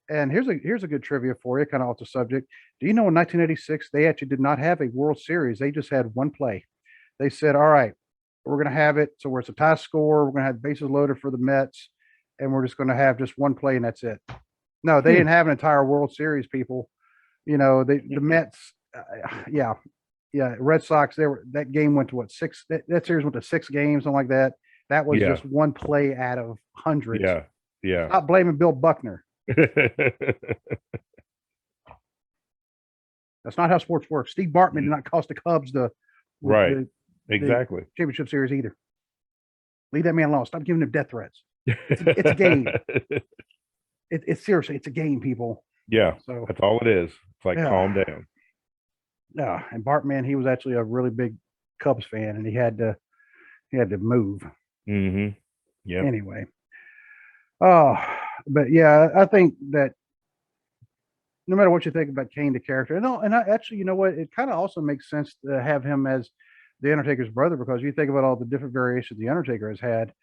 [SPEAKER 1] And here's a good trivia for you, kind of off the subject. Do you know in 1986 they actually did not have a World Series? They just had one play. They said, "All right, we're going to have it so where it's a tie score. We're going to have bases loaded for the Mets, and we're just going to have just one play and that's it." No, they didn't have an entire World Series, people. The Mets, yeah, Red Sox. That game went to what, 6? That series went to 6 games, something like that. That was just one play out of hundreds.
[SPEAKER 2] Yeah.
[SPEAKER 1] Stop blaming Bill Buckner. That's not how sports works. Steve Bartman did not cost the Cubs
[SPEAKER 2] exactly
[SPEAKER 1] championship series either. Leave that man alone. Stop giving him death threats. It's a game. It's seriously, it's a game, people.
[SPEAKER 2] Yeah, so that's all it is. It's like calm down.
[SPEAKER 1] Yeah, and Bartman, he was actually a really big Cubs fan, and he had to move.
[SPEAKER 2] Yeah.
[SPEAKER 1] Anyway, but yeah, I think that no matter what you think about Kane, the character, and I actually, you know what, it kind of also makes sense to have him as the Undertaker's brother, because you think about all the different variations the Undertaker has had.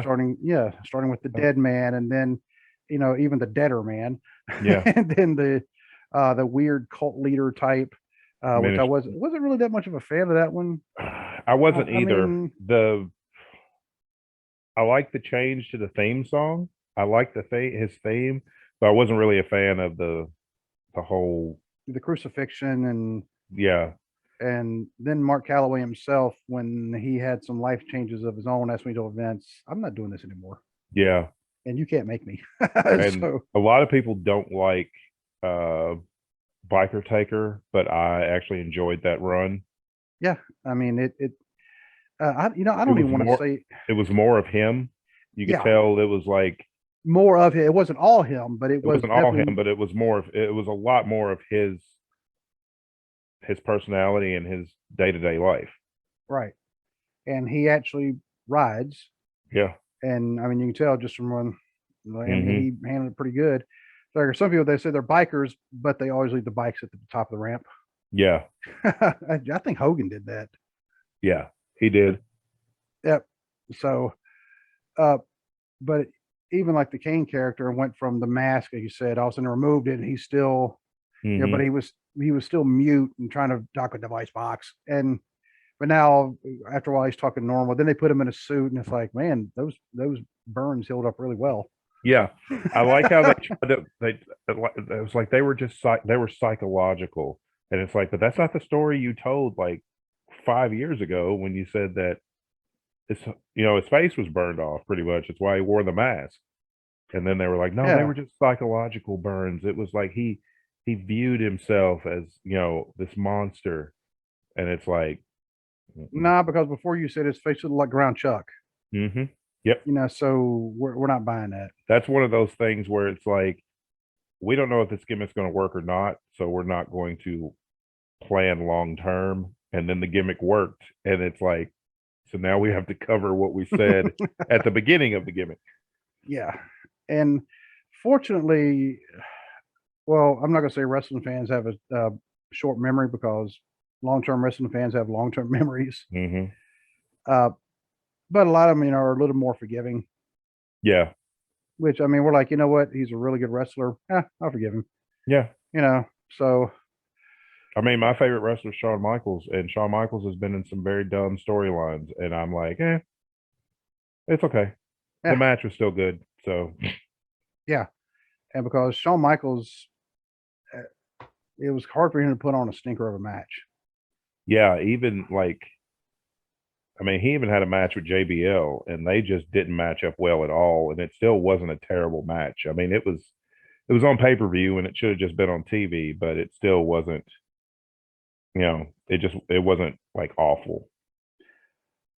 [SPEAKER 1] Starting with the dead man, and then even the deader man, and then the weird cult leader type, which I wasn't really that much of a fan of that one.
[SPEAKER 2] I wasn't either. I like the change to the theme song. I like his theme, but I wasn't really a fan of the whole
[SPEAKER 1] crucifixion and
[SPEAKER 2] and
[SPEAKER 1] then Mark Calloway himself, when he had some life changes of his own, that's when he told Vince, "I'm not doing this anymore."
[SPEAKER 2] Yeah.
[SPEAKER 1] And you can't make me.
[SPEAKER 2] And a lot of people don't like Biker Taker, but I actually enjoyed that run.
[SPEAKER 1] Yeah, I mean I don't even want to say
[SPEAKER 2] it was more of him. You could tell it was like
[SPEAKER 1] more of it. It wasn't all him, but it wasn't
[SPEAKER 2] all him, but it was a lot more of his personality and his day-to-day life.
[SPEAKER 1] Right. And he actually rides.
[SPEAKER 2] Yeah.
[SPEAKER 1] And I mean, you can tell just from when he handled it pretty good. Like some people, they say they're bikers, but they always leave the bikes at the top of the ramp.
[SPEAKER 2] Yeah.
[SPEAKER 1] I think Hogan did that.
[SPEAKER 2] Yeah, he did.
[SPEAKER 1] Yep. So, but even like the Kane character went from the mask, as you said, all of a sudden removed it, and he's still, but he was still mute and trying to talk a device box. But now after a while he's talking normal. Then they put him in a suit, and it's like, man, those burns healed up really well.
[SPEAKER 2] Yeah, I like how they tried to. It was like they were psychological, and it's like, but that's not the story you told like 5 years ago when you said that his face was burned off pretty much. It's why he wore the mask. And then they were like, no, they were just psychological burns. It was like he viewed himself as this monster, and it's like,
[SPEAKER 1] nah, because before you said his face looked like ground chuck.
[SPEAKER 2] Yep.
[SPEAKER 1] So we're not buying that.
[SPEAKER 2] That's one of those things where it's like, we don't know if this gimmick's going to work or not, so we're not going to plan long term. And then the gimmick worked, and it's like, so now we have to cover what we said at the beginning of the gimmick.
[SPEAKER 1] Yeah. And Fortunately, well, I'm not going to say wrestling fans have a short memory because long-term wrestling fans have long-term memories.
[SPEAKER 2] Hmm.
[SPEAKER 1] Uh, but a lot of them, are a little more forgiving.
[SPEAKER 2] Yeah.
[SPEAKER 1] Which I mean, we're like, you know what? He's a really good wrestler. I'll forgive him.
[SPEAKER 2] Yeah.
[SPEAKER 1] So
[SPEAKER 2] I mean, my favorite wrestler is Shawn Michaels, and Shawn Michaels has been in some very dumb storylines, and I'm like, it's okay. The
[SPEAKER 1] yeah,
[SPEAKER 2] match was still good. So,
[SPEAKER 1] yeah. And because Shawn Michaels, uh, it was hard for him to put on a stinker of a match.
[SPEAKER 2] yeah, even like, I mean, he even had a match with JBL, and they just didn't match up well at all, and it still wasn't a terrible match. I mean, it was on pay-per-view, and it should have just been on TV, but it still wasn't. It wasn't like awful.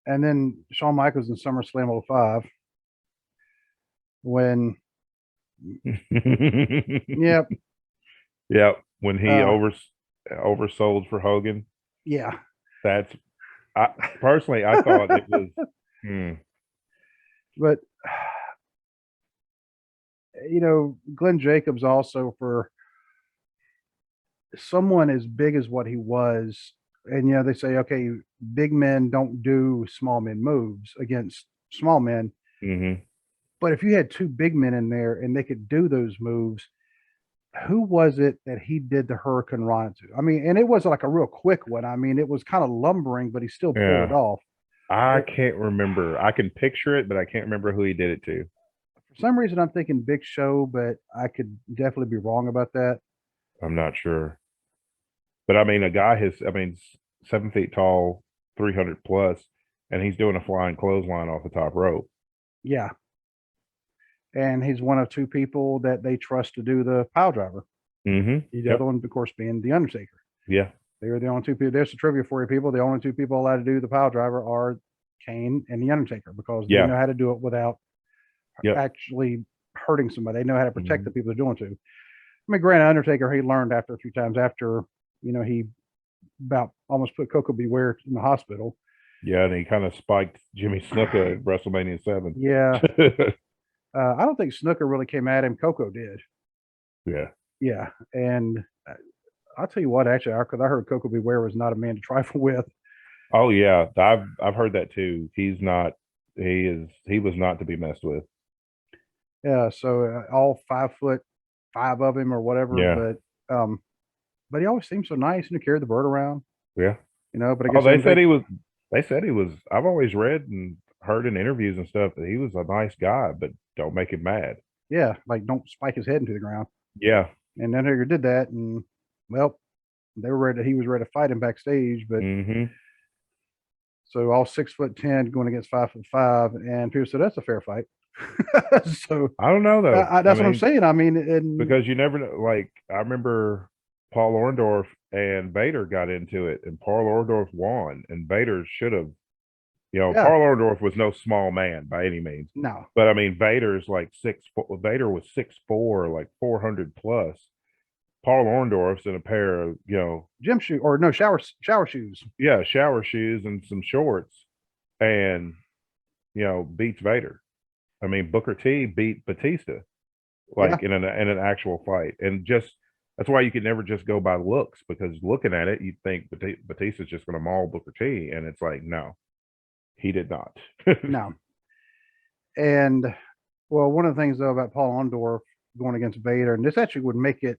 [SPEAKER 1] And then Shawn Michaels in SummerSlam '05 when, yep,
[SPEAKER 2] Yeah, when he
[SPEAKER 1] uh,
[SPEAKER 2] oversold for Hogan,
[SPEAKER 1] yeah.
[SPEAKER 2] that's I personally I thought it was.
[SPEAKER 1] But Glenn Jacobs also for someone as big as what he was, and they say, okay, big men don't do small men moves against small men.
[SPEAKER 2] Hmm.
[SPEAKER 1] But if you had two big men in there and they could do those moves, who was it that he did the Hurricane Rana to? I mean, and it wasn't like a real quick one. I mean, it was kind of lumbering, but he still pulled it
[SPEAKER 2] Yeah,
[SPEAKER 1] off.
[SPEAKER 2] I can't remember. I can picture it, but I can't remember who he did it to.
[SPEAKER 1] For some reason, I'm thinking Big Show, but I could definitely be wrong about that.
[SPEAKER 2] I'm not sure, but I mean, a guy is, I mean, 7 feet tall, 300 plus, and he's doing a flying clothesline off the top rope.
[SPEAKER 1] Yeah. And he's one of two people that they trust to do the pile driver.
[SPEAKER 2] Mm-hmm.
[SPEAKER 1] The
[SPEAKER 2] Yep.
[SPEAKER 1] other one, of course, being the Undertaker.
[SPEAKER 2] Yeah.
[SPEAKER 1] They are the only two people. There's the trivia for you people. The only two people allowed to do the pile driver are Kane and the Undertaker because they
[SPEAKER 2] Yeah.
[SPEAKER 1] know how to do it without
[SPEAKER 2] Yep.
[SPEAKER 1] actually hurting somebody. They know how to protect the
[SPEAKER 2] Mhm.
[SPEAKER 1] people they're doing to. I mean, granted, Undertaker, he learned after a few times after, he about almost put Coco Beware in the hospital.
[SPEAKER 2] Yeah, and he kind of spiked Jimmy Snuka at WrestleMania 7.
[SPEAKER 1] Yeah. I don't think Snooker really came at him. Coco did.
[SPEAKER 2] Yeah.
[SPEAKER 1] Yeah. And I'll tell you what, actually, because I heard Coco Beware was not a man to trifle with.
[SPEAKER 2] Oh yeah, I've heard that too. He was not to be messed with.
[SPEAKER 1] Yeah. So all 5'5" of him or whatever.
[SPEAKER 2] Yeah.
[SPEAKER 1] But he always seems so nice and to carry the bird around,
[SPEAKER 2] Yeah.
[SPEAKER 1] but I
[SPEAKER 2] Oh,
[SPEAKER 1] guess Undertaker,
[SPEAKER 2] they said he was, I've always read and heard in interviews and stuff that he was a nice guy, but don't make him mad.
[SPEAKER 1] yeah, like don't spike his head into the ground.
[SPEAKER 2] Yeah.
[SPEAKER 1] And Undertaker did that. And well, they were ready. He was ready to fight him backstage, but
[SPEAKER 2] Mm-hmm.
[SPEAKER 1] so all 6'10" going against 5'5", and people said that's a fair fight. So
[SPEAKER 2] I don't know though.
[SPEAKER 1] that's what I'm saying. I mean, and
[SPEAKER 2] because you never know. Like I remember Paul Orndorff and Vader got into it, and Paul Orndorff won, and Vader should have.
[SPEAKER 1] yeah,
[SPEAKER 2] Paul Orndorff was no small man by any means,
[SPEAKER 1] no,
[SPEAKER 2] but I mean Vader's like 6'4". Vader was 6'4", like 400 plus. Paul Orndorff's in a pair of
[SPEAKER 1] gym shoe or no shower shoes.
[SPEAKER 2] yeah, shower shoes and some shorts, and beats Vader. I mean Booker T beat Batista
[SPEAKER 1] Yeah,
[SPEAKER 2] like in an actual fight, and just that's why you can never just go by looks, because looking at it you think Batista's just going to maul Booker T, and it's like no, he did not.
[SPEAKER 1] no. And well, one of the things though about Paul Orndorff going against Vader, and this actually would make it,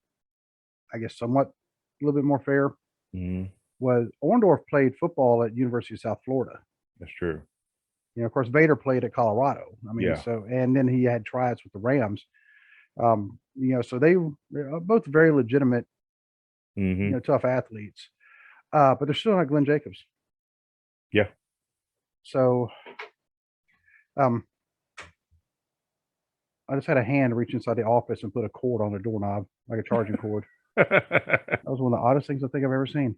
[SPEAKER 1] I guess, somewhat a little bit more fair,
[SPEAKER 2] Mhm.
[SPEAKER 1] was Orndorff played football at University of South Florida.
[SPEAKER 2] That's true.
[SPEAKER 1] Of course, Vader played at Colorado. I mean,
[SPEAKER 2] Yeah.
[SPEAKER 1] so and then he had tryouts with the Rams. So they were both very legitimate,
[SPEAKER 2] Hmm.
[SPEAKER 1] tough athletes. But they're still not Glenn Jacobs.
[SPEAKER 2] Yeah.
[SPEAKER 1] So, um, I just had a hand reach inside the office and put a cord on the doorknob, like a charging cord. That was one of the oddest things I think I've ever seen.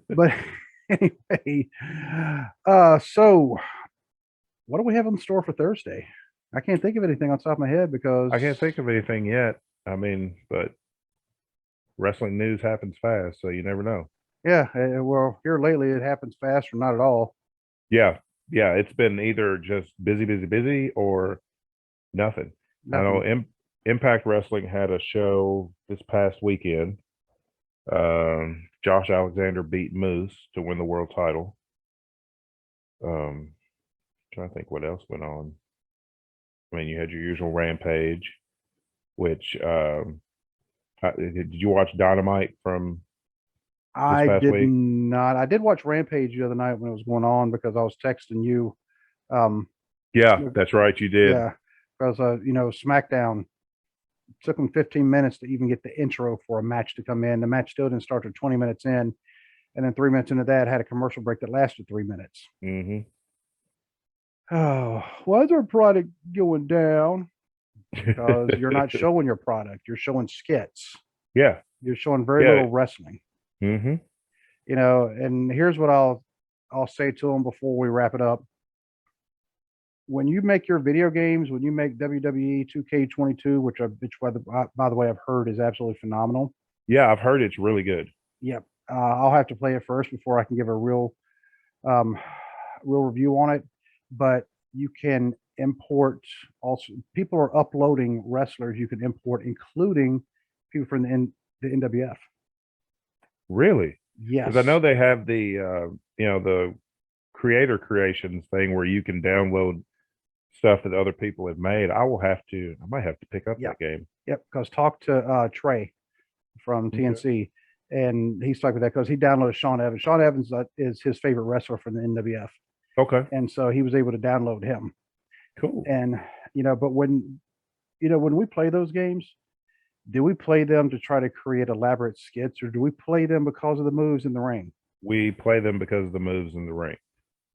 [SPEAKER 1] But anyway, so what do we have in store for Thursday? I can't think of anything on top of my head because
[SPEAKER 2] I can't think of anything yet. I mean, but wrestling news happens fast, so you never know.
[SPEAKER 1] Yeah, well, here lately it happens fast or not at all.
[SPEAKER 2] Yeah. Yeah, it's been either just busy, busy, busy, or nothing. I know
[SPEAKER 1] Nothing.
[SPEAKER 2] Impact Wrestling had a show this past weekend. Josh Alexander beat Moose to win the world title. Trying to think what else went on. I mean, you had your usual Rampage, which did you watch Dynamite from this
[SPEAKER 1] I
[SPEAKER 2] past
[SPEAKER 1] did
[SPEAKER 2] week?
[SPEAKER 1] not. I did watch Rampage the other night when it was going on because I was texting you.
[SPEAKER 2] Yeah, that's right, you did.
[SPEAKER 1] Yeah, because SmackDown took them 15 minutes to even get the intro for a match to come in. The match still didn't start till 20 minutes in, and then 3 minutes into that had a commercial break that lasted 3 minutes.
[SPEAKER 2] Mm-hmm.
[SPEAKER 1] Oh, why is our product going down? Because you're not showing your product. You're showing skits.
[SPEAKER 2] Yeah.
[SPEAKER 1] You're showing very little wrestling.
[SPEAKER 2] Mm-hmm.
[SPEAKER 1] And here's what I'll say to them before we wrap it up. When you make your video games, when you make WWE 2K22, which by the way I've heard is absolutely phenomenal.
[SPEAKER 2] Yeah, I've heard it's really good.
[SPEAKER 1] Yep. I'll have to play it first before I can give a real review on it. But you can import also. People are uploading wrestlers you can import, including people from the NWF.
[SPEAKER 2] Really?
[SPEAKER 1] Yes.
[SPEAKER 2] Because I know they have the the creator creations thing where you can download stuff that other people have made. I might have to pick up that game.
[SPEAKER 1] Yep. Because talk to Trey from TNC, and he's talking about that because he downloaded Sean Evans. Sean Evans is his favorite wrestler from the NWF.
[SPEAKER 2] Okay.
[SPEAKER 1] And so he was able to download him.
[SPEAKER 2] Cool.
[SPEAKER 1] And but when we play those games, do we play them to try to create elaborate skits, or do we play them because of the moves in the ring?
[SPEAKER 2] We play them because of the moves in the ring.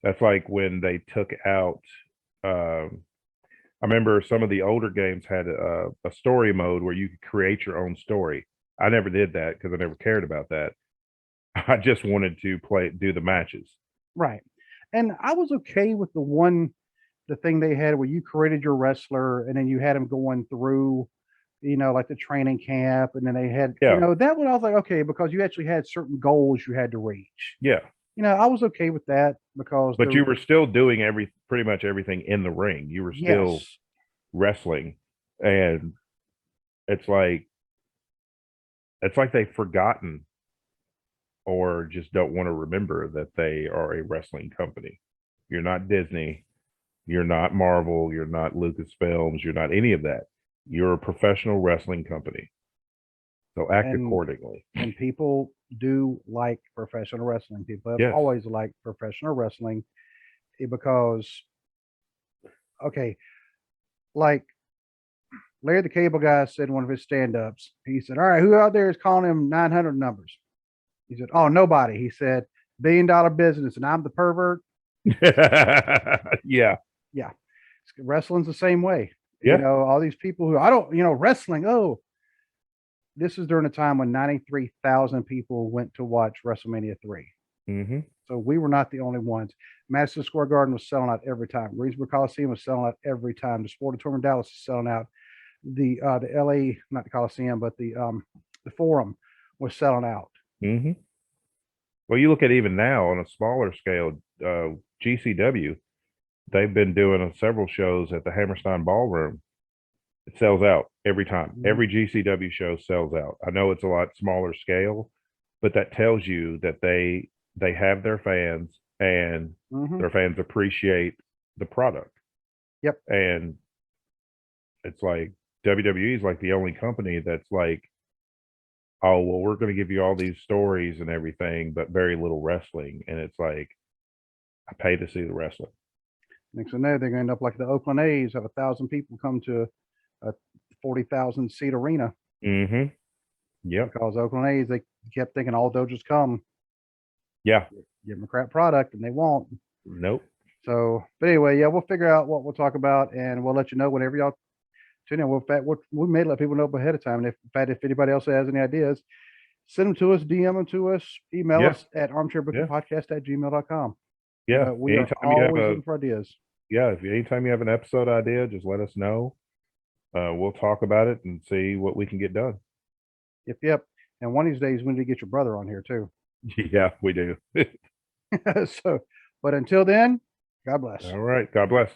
[SPEAKER 2] That's like when they took out I remember some of the older games had a story mode where you could create your own story. I never did that because I never cared about that. I just wanted to do the matches.
[SPEAKER 1] Right. And I was okay with the thing they had where you created your wrestler and then you had him going through, like the training camp. And then they had, that one I was like, okay, because you actually had certain goals you had to reach.
[SPEAKER 2] Yeah.
[SPEAKER 1] I was okay with that because.
[SPEAKER 2] But you were still doing pretty much everything in the ring. You were still wrestling. And it's like they've forgotten or just don't want to remember that they are a wrestling company. You're not Disney. You're not Marvel. You're not Lucasfilms. You're not any of that. You're a professional wrestling company. So act accordingly.
[SPEAKER 1] And people do like professional wrestling. People have always liked professional wrestling because, okay, like Larry the Cable Guy said in one of his stand-ups, he said, all right, who out there is calling him 900 numbers? He said, oh, nobody. He said, $1 billion business and I'm the pervert.
[SPEAKER 2] Yeah.
[SPEAKER 1] Yeah. Wrestling's the same way.
[SPEAKER 2] Yeah.
[SPEAKER 1] All these people who I don't, wrestling. Oh, this is during a time when 93,000 people went to watch WrestleMania 3.
[SPEAKER 2] Mm-hmm.
[SPEAKER 1] So we were not the only ones. Madison Square Garden was selling out every time. Greensboro Coliseum was selling out every time. The Sportatorium in Dallas is selling out. The LA, not the Coliseum, but the Forum was selling out.
[SPEAKER 2] Mm-hmm. Well, you look at even now on a smaller scale, GCW, they've been doing several shows at the Hammerstein Ballroom. It sells out every time. Mm-hmm. Every GCW show sells out. I know it's a lot smaller scale, but that tells you that they have their fans and their fans appreciate the product.
[SPEAKER 1] Yep.
[SPEAKER 2] And it's like WWE is like the only company that's like, oh, well, we're going to give you all these stories and everything, but very little wrestling. And it's like, I pay to see the wrestling.
[SPEAKER 1] Next thing you know, they're going to end up like the Oakland A's, have 1,000 people come to a 40,000 seat arena.
[SPEAKER 2] Mm-hmm. Yeah.
[SPEAKER 1] Because Oakland A's, they kept thinking, oh, they'll just come.
[SPEAKER 2] Yeah.
[SPEAKER 1] Give them a crap product, and they won't.
[SPEAKER 2] Nope.
[SPEAKER 1] So, but anyway, yeah, we'll figure out what we'll talk about, and we'll let you know whenever y'all tune in. We may let people know ahead of time. And if anybody else has any ideas, send them to us, DM them to us, email us at armchairbookingpodcast@gmail.com.
[SPEAKER 2] Yeah.
[SPEAKER 1] We are always looking for ideas.
[SPEAKER 2] Yeah. Anytime you have an episode idea, just let us know. We'll talk about it and see what we can get done.
[SPEAKER 1] Yep. And one of these days, we need to get your brother on here too.
[SPEAKER 2] Yeah, we do.
[SPEAKER 1] So, but until then, God bless.
[SPEAKER 2] All right. God bless.